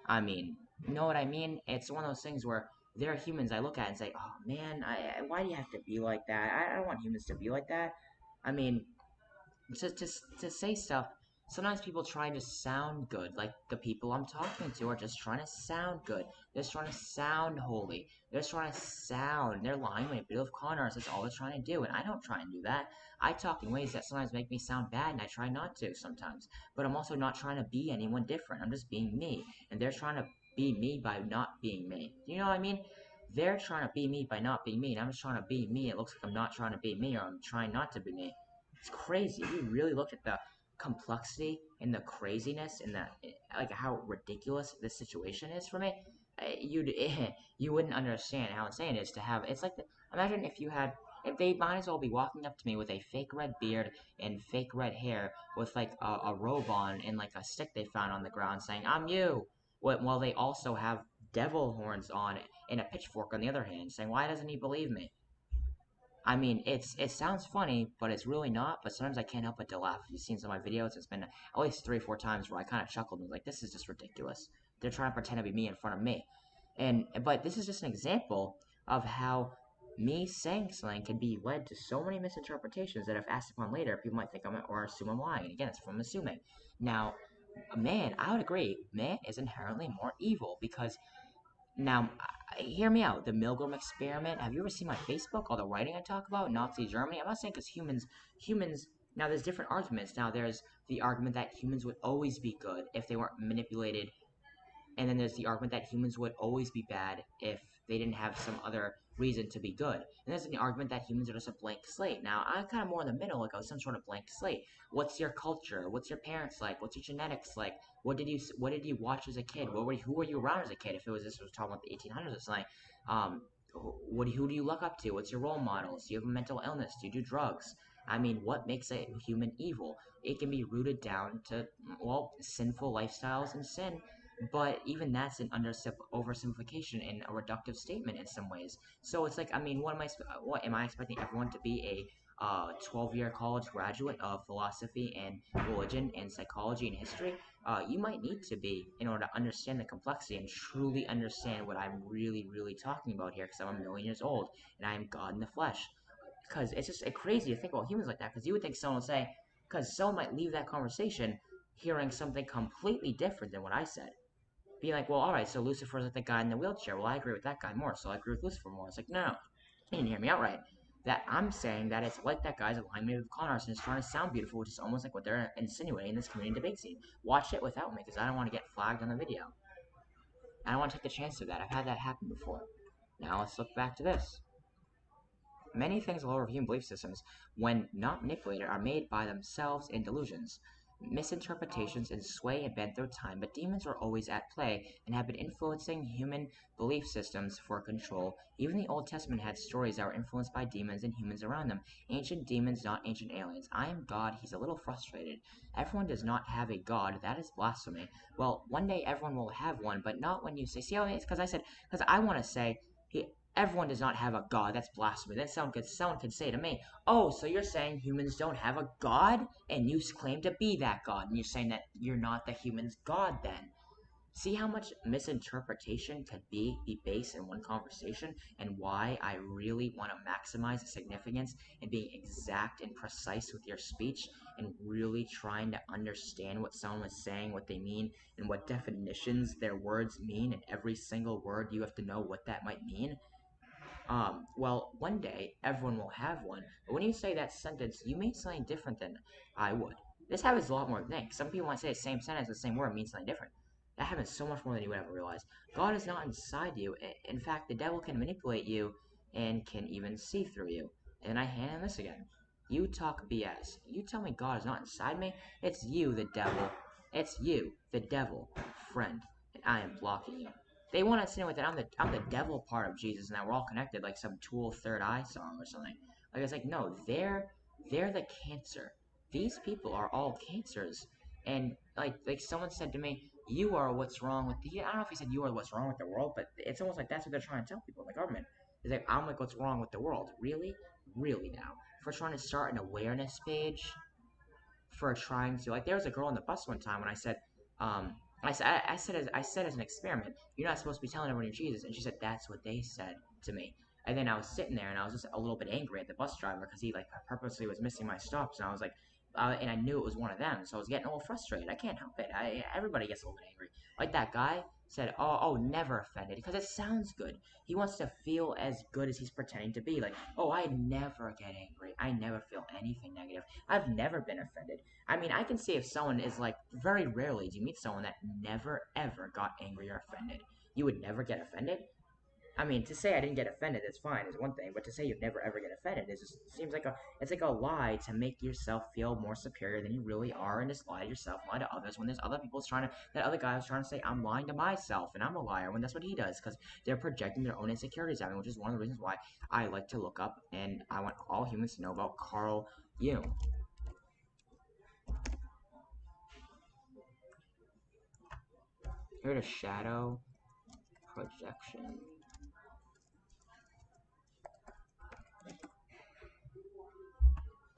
Speaker 1: I mean, you know what I mean? It's one of those things where there are humans I look at and say, oh man, why do you have to be like that? I don't want humans to be like that. I mean, to say stuff. Sometimes people try to sound good, like the people I'm talking to are just trying to sound good. They're just trying to sound holy. They're just trying to sound. They're lying when a bit of con artists. That's all they're trying to do, and I don't try and do that. I talk in ways that sometimes make me sound bad, and I try not to sometimes. But I'm also not trying to be anyone different. I'm just being me, and they're trying to be me by not being me. You know what I mean? They're trying to be me by not being me, and I'm just trying to be me. It looks like I'm not trying to be me, or I'm trying not to be me. It's crazy. If you really look at the complexity and the craziness and the like how ridiculous this situation is for me, you'd you wouldn't understand how insane it is to have. It's like imagine if they might as well be walking up to me with a fake red beard and fake red hair with like a robe on and like a stick they found on the ground saying I'm you. While they also have devil horns on and a pitchfork on the other hand saying why doesn't he believe me? I mean, it sounds funny, but it's really not. But sometimes I can't help but to laugh. If you've seen some of my videos, it's been at least 3 or 4 times where I kind of chuckled and was like, "This is just ridiculous." They're trying to pretend to be me in front of me, but this is just an example of how me saying something can be led to so many misinterpretations that if asked upon later, people might think I'm or assume I'm lying. And again, it's from assuming. Now, man, I would agree. Man is inherently more evil because now, hear me out. The Milgram experiment. Have you ever seen my Facebook? All the writing I talk about Nazi Germany. I'm not saying because humans. Now, there's different arguments. Now, there's the argument that humans would always be good if they weren't manipulated, and then there's the argument that humans would always be bad if they didn't have some other reason to be good. And there's the argument that humans are just a blank slate. Now, I'm kind of more in the middle, like some sort of blank slate. What's your culture? What's your parents like? What's your genetics like? What did you watch as a kid? Who were you around as a kid? If it was this was talking about the 1800s or something, um, who do you look up to? What's your role models? Do you have a mental illness? Do you do drugs? I mean, what makes a human evil? It can be rooted down to sinful lifestyles and sin, but even that's an oversimplification and a reductive statement in some ways. So it's like, I mean, what am I expecting everyone to be a 12-year college graduate of philosophy and religion and psychology and history? You might need to be in order to understand the complexity and truly understand what I'm really, really talking about here, because I'm a million years old and I am God in the flesh. because it's just crazy to think about humans like that, because you would think someone would say, because someone might leave that conversation hearing something completely different than what I said. Be like, well, alright, so Lucifer's like the guy in the wheelchair. Well, I agree with that guy more, so I agree with Lucifer more. It's like, no, you didn't hear me outright. That I'm saying that it's like that guy's alignment with con artists and it's trying to sound beautiful, which is almost like what they're insinuating in this community debate scene. Watch it without me, because I don't want to get flagged on the video. I don't want to take the chance of that. I've had that happen before. Now let's look back to this. Many things all over human belief systems, when not manipulated, are made by themselves in delusions, misinterpretations, and sway and bend through time, but demons are always at play and have been influencing human belief systems for control. Even the Old Testament had stories that were influenced by demons and humans around them. Ancient demons, not ancient aliens. I am God, he's a little frustrated. Everyone does not have a God, that is blasphemy. Well, one day everyone will have one, but not when you say, see how it's because I said, because I want to say, everyone does not have a god. That's blasphemy. Then someone could say to me, oh, so you're saying humans don't have a god? And you claim to be that god. And you're saying that you're not the human's god then. See how much misinterpretation could be based in one conversation, and why I really want to maximize the significance and being exact and precise with your speech, and really trying to understand what someone is saying, what they mean, and what definitions their words mean, and every single word you have to know what that might mean. Well, one day everyone will have one, but when you say that sentence, you mean something different than I would. This happens a lot more than you think. Some people might say the same sentence, the same word means something different. That happens so much more than you would ever realize. God is not inside you. In fact, the devil can manipulate you and can even see through you. And I hand him this again. You talk BS. You tell me God is not inside me? It's you, the devil. It's you, the devil, friend. And I am blocking you. They want to insinuate that I'm the devil part of Jesus and that we're all connected, like some Tool Third Eye song or something. Like it's like no, they're the cancer. These people are all cancers, and like someone said to me, you are what's wrong with the. I don't know if he said you are what's wrong with the world, but it's almost like that's what they're trying to tell people in the government. It's like I'm like what's wrong with the world. Really, really now. If we're trying to start an awareness page for trying to like there was a girl on the bus one time when I said I said as an experiment, you're not supposed to be telling everyone you're Jesus, and she said that's what they said to me. And then I was sitting there and I was just a little bit angry at the bus driver because he like purposely was missing my stops, and I was like and I knew it was one of them, so I was getting a little frustrated. I can't help it. Everybody gets a little bit angry. Like that guy said, oh, never offended, because it sounds good. He wants to feel as good as he's pretending to be. Like, oh, I never get angry. I never feel anything negative. I've never been offended. I mean, I can see if someone is like, very rarely do you meet someone that never ever got angry or offended. You would never get offended? I mean, to say I didn't get offended is fine, is one thing, but to say you'd never ever get offended is just seems like it's like a lie to make yourself feel more superior than you really are, and just lie to yourself, lie to others. When there's other people's trying to, that other guy was trying to say I'm lying to myself and I'm a liar, when that's what he does, because they're projecting their own insecurities at me, which is one of the reasons why I like to look up and I want all humans to know about Carl Jung. Here's a shadow projection.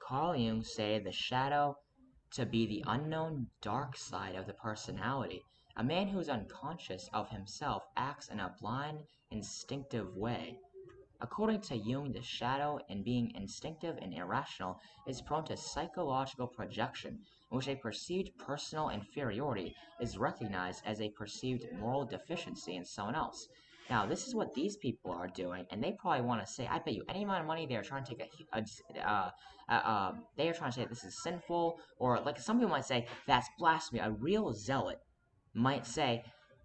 Speaker 1: Carl Jung stated the shadow to be the unknown dark side of the personality. A man who is unconscious of himself acts in a blind, instinctive way. According to Jung, the shadow, in being instinctive and irrational, is prone to psychological projection, in which a perceived personal inferiority is recognized as a perceived moral deficiency in someone else. Now, this is what these people are doing, and they probably want to say, I bet you any amount of money they are trying to take they are trying to say this is sinful, or like some people might say, that's blasphemy. A real zealot might say,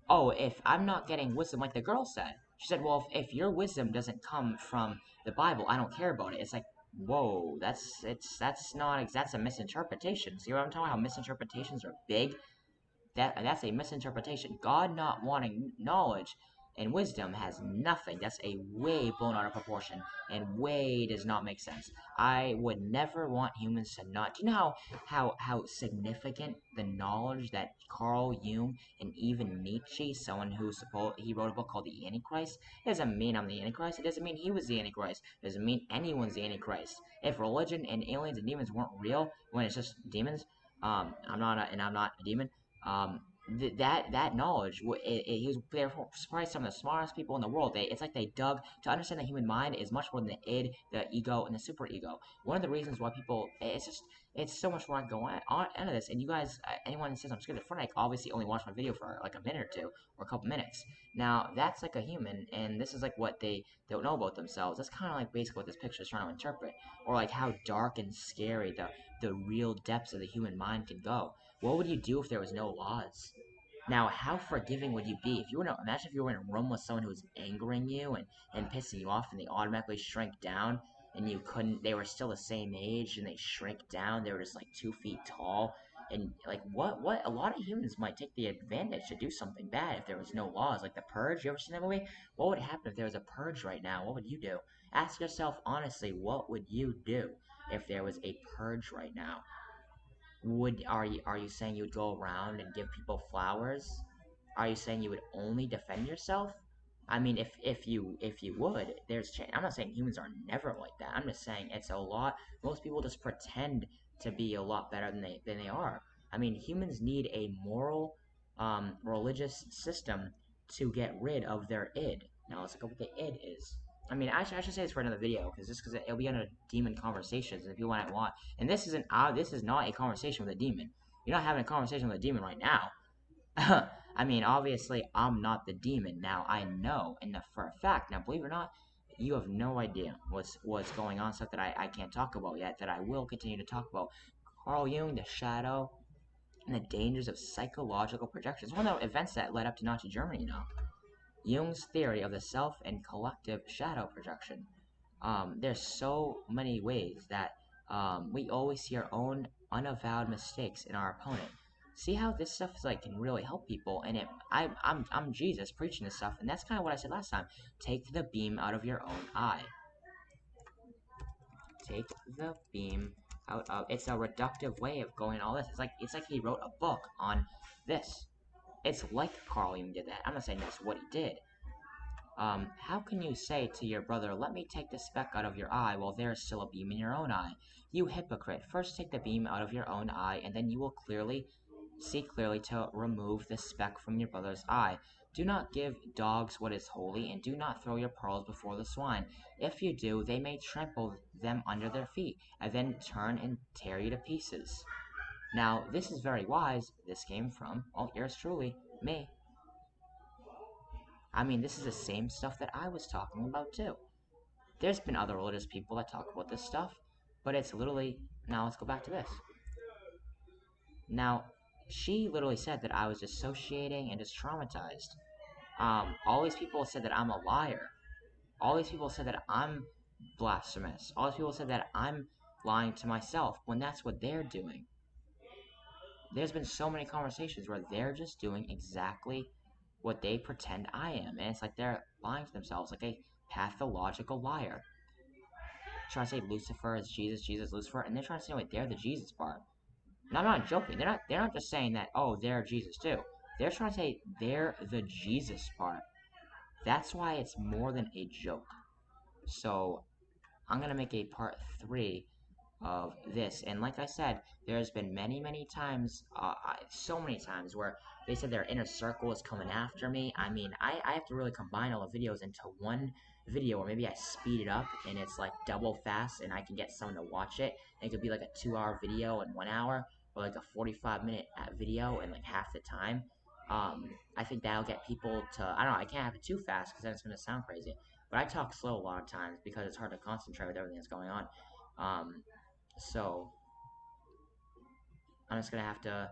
Speaker 1: oh, if I'm not getting wisdom, like the girl said, she said, well, if your wisdom doesn't come from the Bible, I don't care about it. It's like, whoa, that's a misinterpretation. See what I'm talking about? How misinterpretations are big? That's a misinterpretation. God not wanting knowledge and wisdom has nothing. That's a way blown out of proportion, and way does not make sense. I would never want humans to not. Do you know how significant the knowledge that Carl Jung and even Nietzsche, someone who he wrote a book called The Antichrist, it doesn't mean I'm the Antichrist. It doesn't mean he was the Antichrist. It doesn't mean anyone's the Antichrist. If religion and aliens and demons weren't real, when it's just demons, I'm not a demon. that knowledge, he was they're probably some of the smartest people in the world. It's like they dug to understand the human mind is much more than the id, the ego, and the superego. One of the reasons why people, it's so much more going on into this. And you guys, anyone who says I'm schizophrenic, obviously only watched my video for like a minute or two or a couple minutes. Now that's like a human, and this is like what they don't know about themselves. That's kind of like basically what this picture is trying to interpret, or like how dark and scary the real depths of the human mind can go. What would you do if there was no laws? Now, how forgiving would you be if you were to imagine if you were in a room with someone who was angering you and pissing you off, and they automatically shrink down, and you couldn't, they were still the same age and they shrink down, they were just like 2 feet tall, and like what a lot of humans might take the advantage to do something bad if there was no laws, like the Purge. You ever seen that movie? What would happen if there was a purge right now? What would you do? Ask yourself honestly, what would you do if there was a purge right now? Would are you saying you would go around and give people flowers? Are you saying you would only defend yourself? I mean, if you would, there's change. I'm not saying humans are never like that. I'm just saying it's a lot. Most people just pretend to be a lot better than they are. I mean, humans need a moral, religious system to get rid of their id. Now let's look at what the id is. I mean, I should say this for another video because it'll be under demon conversations, and if you want, and this is not a conversation with a demon. You're not having a conversation with a demon right now. I mean, obviously, I'm not the demon. Now, I know, and for a fact, now, believe it or not, you have no idea what's going on, stuff that I can't talk about yet, that I will continue to talk about. Carl Jung, the shadow, and the dangers of psychological projection. It's one of the events that led up to Nazi Germany, you know. Jung's theory of the self and collective shadow projection. There's so many ways that we always see our own unavowed mistakes in our opponent. See how this stuff is like can really help people, and I'm Jesus preaching this stuff, and that's kind of what I said last time. Take the beam out of your own eye. Take the beam out of. It's a reductive way of going all this. It's like he wrote a book on this. It's like Carl Jung did that. I'm not saying that's what he did. How can you say to your brother, let me take the speck out of your eye while there is still a beam in your own eye? You hypocrite, first take the beam out of your own eye, and then you will see clearly to remove the speck from your brother's eye. Do not give dogs what is holy, and do not throw your pearls before the swine. If you do, they may trample them under their feet, and then turn and tear you to pieces. Now, this is very wise. This came from, oh, yours truly, me. I mean, this is the same stuff that I was talking about too. There's been other religious people that talk about this stuff, but it's literally, now let's go back to this. Now, she literally said that I was dissociating and just traumatized. All these people said that I'm a liar. All these people said that I'm blasphemous. All these people said that I'm lying to myself when that's what they're doing. There's been so many conversations where they're just doing exactly what they pretend I am, and it's like they're lying to themselves, like a pathological liar. Trying to say Lucifer is Jesus, Jesus Lucifer, and they're trying to say wait, they're the Jesus part. And I'm not joking. They're not just saying that, oh, they're Jesus too. They're trying to say they're the Jesus part. That's why it's more than a joke. So I'm gonna make a part 3 of this, and like I said, there's been many times, so many times where they said their inner circle is coming after me. I mean, I have to really combine all the videos into one video, or maybe I speed it up and it's like double fast and I can get someone to watch it, and it could be like a 2-hour video in 1 hour, or like a 45-minute video in like half the time. I think that'll get people to, I don't know, I can't have it too fast because then it's going to sound crazy, but I talk slow a lot of times because it's hard to concentrate with everything that's going on. So I'm just gonna have to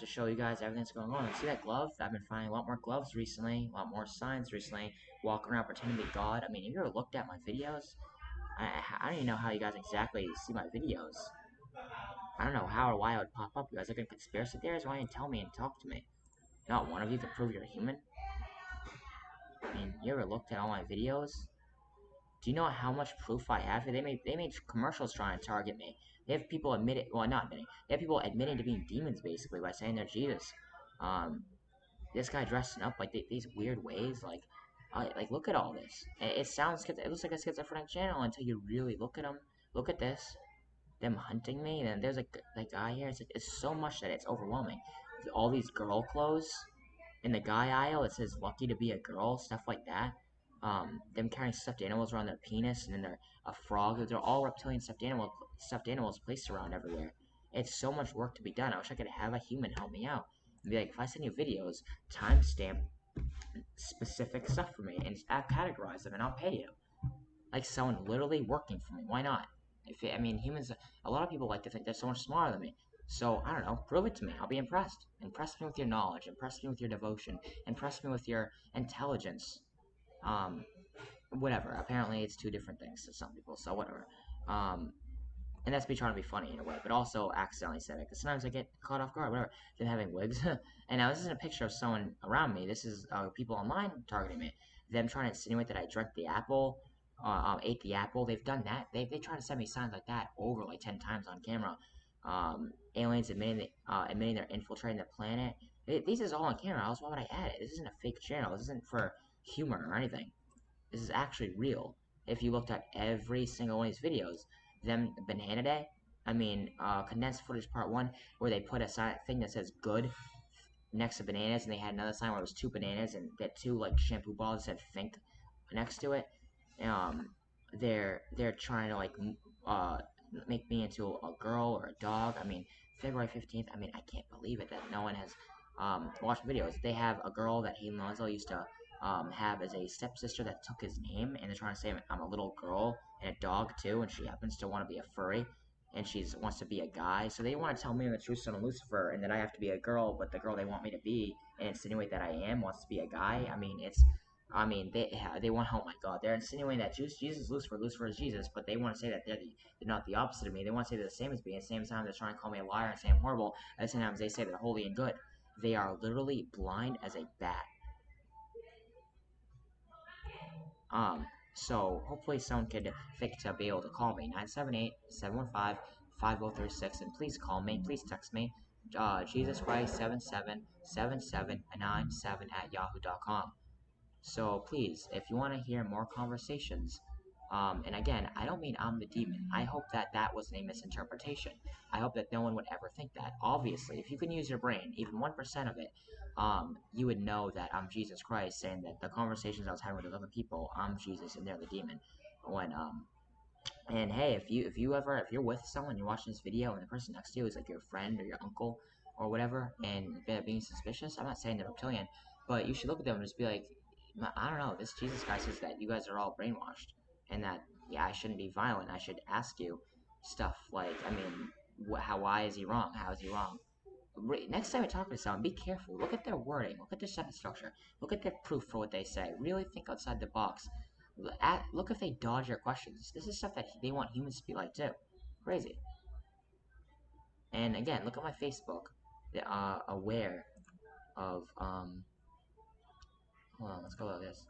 Speaker 1: show you guys everything that's going on. See that glove? I've been finding a lot more gloves recently, a lot more signs recently. Walking around pretending to be God. I mean, have you ever looked at my videos? I don't even know how you guys exactly see my videos. I don't know how or why I would pop up. You guys look at conspiracy theories? Why don't you tell me and talk to me? Not one of you can prove you're human. I mean, you ever looked at all my videos? Do you know how much proof I have? They made commercials trying to target me. They have people admitting, well, not admitting. They have people admitting to being demons basically by saying they're Jesus. This guy dressing up like these weird ways, like look at all this. It looks like a schizophrenic channel until you really look at them. Look at this, them hunting me. And then there's a guy here. It's so much that it's overwhelming. all these girl clothes in the guy aisle. It says "lucky to be a girl," stuff like that. Them carrying stuffed animals around their penis, and then they're a frog. They're all reptilian stuffed animals placed around everywhere. It's so much work to be done. I wish I could have a human help me out and be like, if I send you videos, timestamp specific stuff for me and categorize them, and I'll pay you. Like someone literally working for me. Why not? I mean, humans. A lot of people like to think they're so much smarter than me. So I don't know. Prove it to me. I'll be impressed. Impress me with your knowledge. Impress me with your devotion. Impress me with your intelligence. Um, Whatever. Apparently, it's two different things to some people. So whatever. And that's me trying to be funny in a way, but also accidentally said it. Because sometimes I get caught off guard. Whatever. Them having wigs. And now this isn't a picture of someone around me. This is people online targeting me. Them trying to insinuate that I drank the apple, ate the apple. They've done that. They try to send me signs like that over like 10 times on camera. Aliens admitting they're infiltrating the planet. This is all on camera. Else why would I add it? This isn't a fake channel. This isn't for humor or anything. This is actually real. If you looked at every single one of these videos, them Banana Day, condensed footage part 1, where they put a thing that says good next to bananas, and they had another sign where it was 2 bananas, and that 2 like shampoo balls that said think next to it. They're trying to like make me into a girl or a dog. February 15th. I can't believe it that no one has watched videos. They have a girl that Hayden Lonzo used to have as a stepsister that took his name, and they're trying to say I'm a little girl and a dog too, and she happens to want to be a furry, and she wants to be a guy. So they want to tell me the true son of Lucifer, and that I have to be a girl, but the girl they want me to be and insinuate that I am wants to be a guy. They want, oh my god, they're insinuating that Jesus is Lucifer, Lucifer is Jesus, but they want to say that they're not the opposite of me. They want to say they're the same as me. At the same time, they're trying to call me a liar and say I'm horrible. At the same time, they say they're holy and good. They are literally blind as a bat. So hopefully someone could think to be able to call me, 978-715-5036, and please call me, please text me, Jesus Christ 777797@yahoo.com. So please, if you want to hear more conversations, and again, I don't mean I'm the demon. I hope that that wasn't a misinterpretation. I hope that no one would ever think that. Obviously, if you can use your brain, even 1% of it, you would know that I'm Jesus Christ, saying that the conversations I was having with other people, I'm Jesus and they're the demon. And hey, if you're with someone, you're watching this video, and the person next to you is like your friend or your uncle or whatever, and they're being suspicious, I'm not saying they're reptilian, but you should look at them and just be like, I don't know, this Jesus guy says that you guys are all brainwashed, and that, yeah, I shouldn't be violent. I should ask you stuff like, why is he wrong? How is he wrong? Next time you talk to someone, be careful. Look at their wording. Look at their sentence structure. Look at their proof for what they say. Really think outside the box. Look if they dodge your questions. This is stuff that they want humans to be like too. Crazy. And again, look at my Facebook. They are aware of hold on, let's go like this.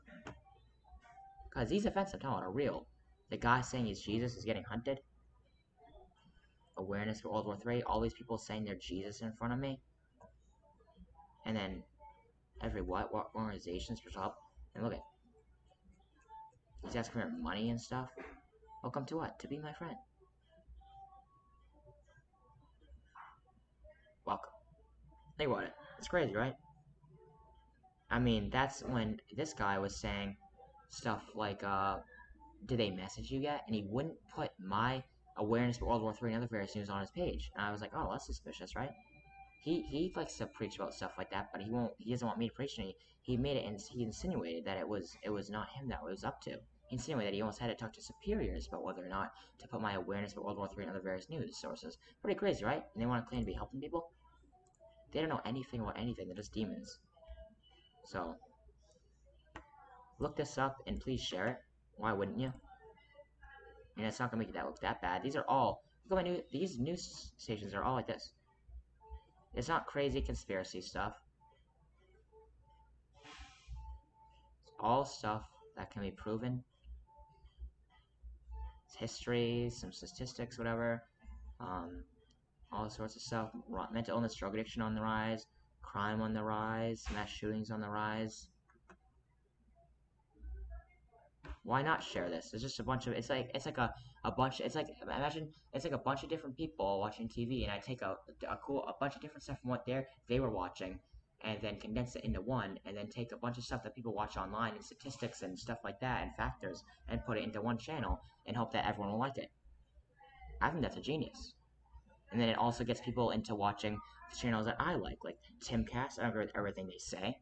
Speaker 1: Because these events I'm talking about are real. The guy saying he's Jesus is getting hunted. Awareness for World War III. All these people saying they're Jesus in front of me. And then every what organizations for up. And look at, he's asking for money and stuff. Welcome to what? To be my friend. Welcome. Think about it. It's crazy, right? That's when this guy was saying stuff like, did they message you yet? And he wouldn't put my awareness for World War III and other various news on his page. And I was like, oh, that's suspicious, right? He likes to preach about stuff like that, but he doesn't want me to preach it. He made it, and he insinuated that it was not him that it was up to. He insinuated that he almost had to talk to superiors about whether or not to put my awareness for World War III and other various news sources. Pretty crazy, right? And they want to claim to be helping people? They don't know anything about anything. They're just demons. So, look this up and please share it. Why wouldn't you? And it's not gonna make that look that bad. These are all, look at these news stations are all like this. It's not crazy conspiracy stuff. It's all stuff that can be proven. It's history, some statistics, whatever. All sorts of stuff. Mental illness, drug addiction on the rise. Crime on the rise. Mass shootings on the rise. Why not share this? It's just a bunch of, it's like a bunch, it's like, imagine, it's like a bunch of different people watching TV, and I take a bunch of different stuff from what they were watching, and then condense it into one, and then take a bunch of stuff that people watch online, and statistics and stuff like that, and factors, and put it into one channel, and hope that everyone will like it. I think that's a genius. And then it also gets people into watching the channels that I like Timcast. I don't agree with everything they say.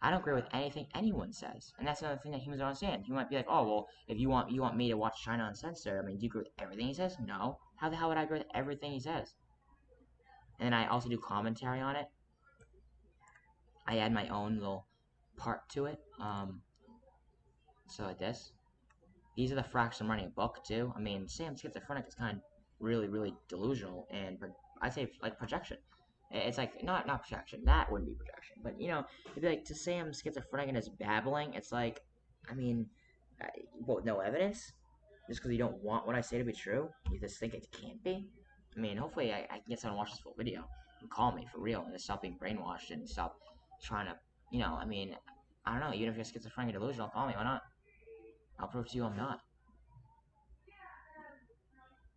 Speaker 1: I don't agree with anything anyone says, and that's another thing that humans don't understand. You might be like, "Oh, well, if you want me to watch China Uncensored, I mean, do you agree with everything he says?" No. How the hell would I agree with everything he says? And I also do commentary on it. I add my own little part to it. So like this. These are the facts I'm writing a book too. I mean, Sam Schizophrenic is kind of really delusional, and I say like projection. It's like not projection. That wouldn't be projection, but you know, it'd be like to say I'm schizophrenic and it's babbling. It's like, I mean, well, no evidence. Just because you don't want what I say to be true, you just think it can't be. I mean, hopefully I can get someone to watch this full video and call me for real and just stop being brainwashed and stop trying to, you know, I mean, I don't know. Even if you're schizophrenic and delusional, call me. Why not? I'll prove to you I'm not.